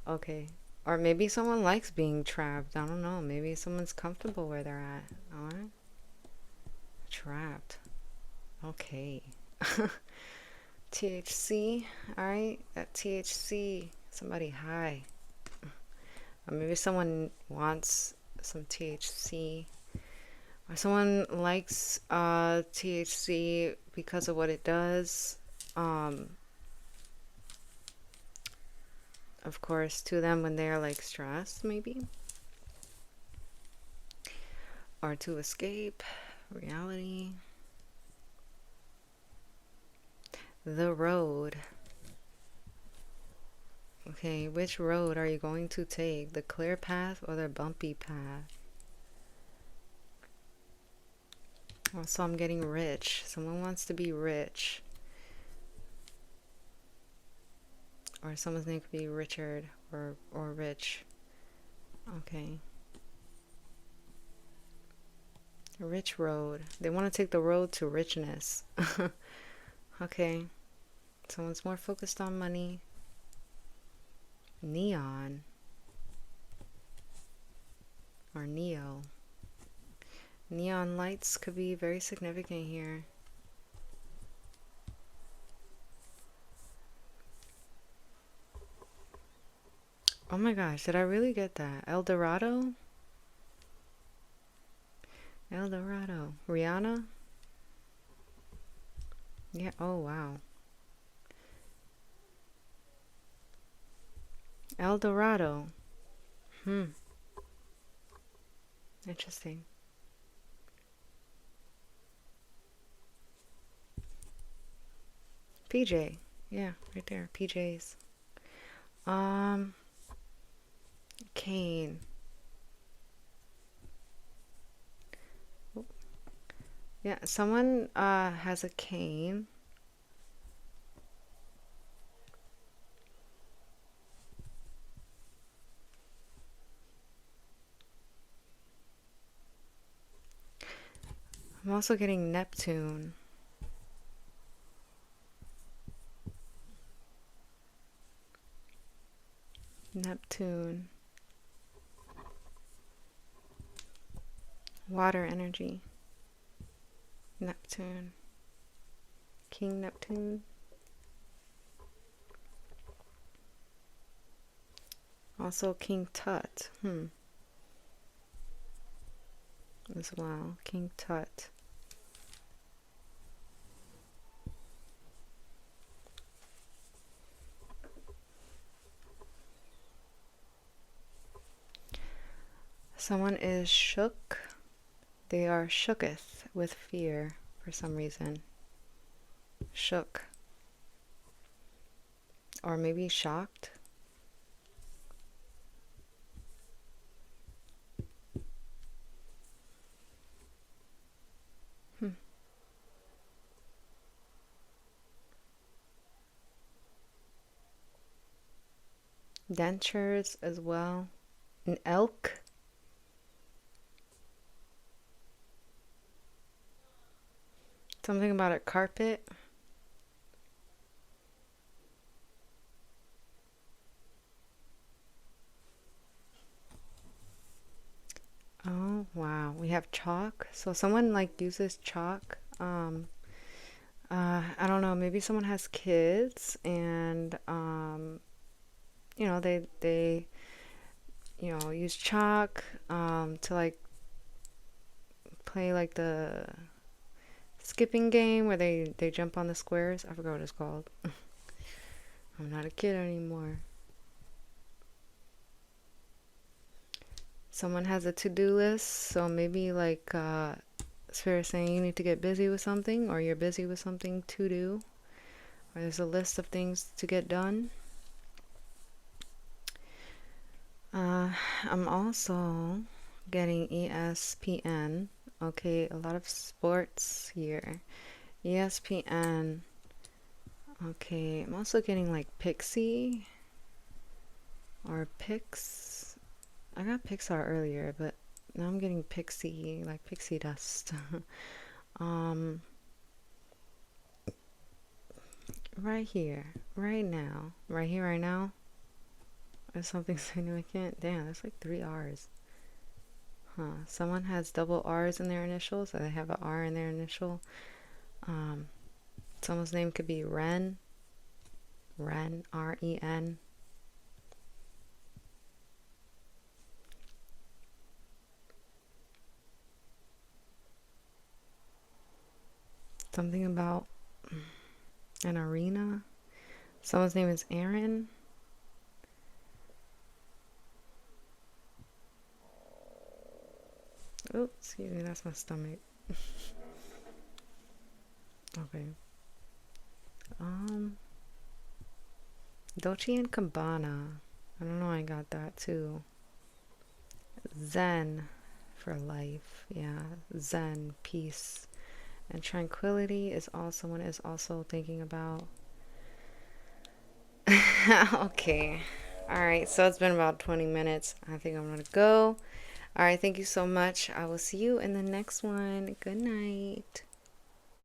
Okay. Or maybe someone likes being trapped. I don't know. Maybe someone's comfortable where they're at. Alright? Trapped. Okay. THC. Alright? That THC. Somebody high. Or maybe someone wants some THC. Or someone likes THC because of what it does. Of course, to them when they're like stressed, maybe. Or to escape reality. The road. Okay, which road are you going to take? The clear path or the bumpy path? Also, I'm getting rich. Someone wants to be rich. Or someone's name could be Richard or Rich. Okay. Rich road. They want to take the road to richness. Okay. Someone's more focused on money. Neon. Or Neo. Neon lights could be very significant here. Oh my gosh, did I really get that? El Dorado? El Dorado. Rihanna? Yeah, oh wow. El Dorado. Interesting. PJ. Yeah, right there. PJs. Um, cane. Yeah, someone has a cane. I'm also getting Neptune. Neptune. Water energy. Neptune. King Neptune. Also King Tut. As well. King Tut. Someone is shook. They are shooketh with fear for some reason. Shook. Or maybe shocked. Dentures as well. An elk. Something about a carpet. Oh, wow. We have chalk. So someone like uses chalk. I don't know, maybe someone has kids and they use chalk to like play like the skipping game where they jump on the squares. I forgot what it's called. I'm not a kid anymore. Someone has a to-do list, so maybe like Spirit saying you need to get busy with something, or you're busy with something to do, or there's a list of things to get done. I'm also getting ESPN. Okay, a lot of sports here. ESPN. Okay, I'm also getting like Pixie or Pix. I got Pixar earlier, but now I'm getting Pixie, like pixie dust. um, right here, right now, right here, right now. There's something significant. Damn, that's like 3 R's. Huh. Someone has double R's in their initials, or they have an R in their initial. Um, someone's name could be Ren. Ren, R-E-N. Something about an arena. Someone's name is Aaron. Oh, excuse me, that's my stomach. Okay. Dolce and Gabbana. I don't know, I got that too. Zen for life. Yeah, Zen, peace. And tranquility is all someone is also thinking about. Okay. All right, so it's been about 20 minutes. I think I'm gonna go. All right, thank you so much. I will see you in the next one. Good night.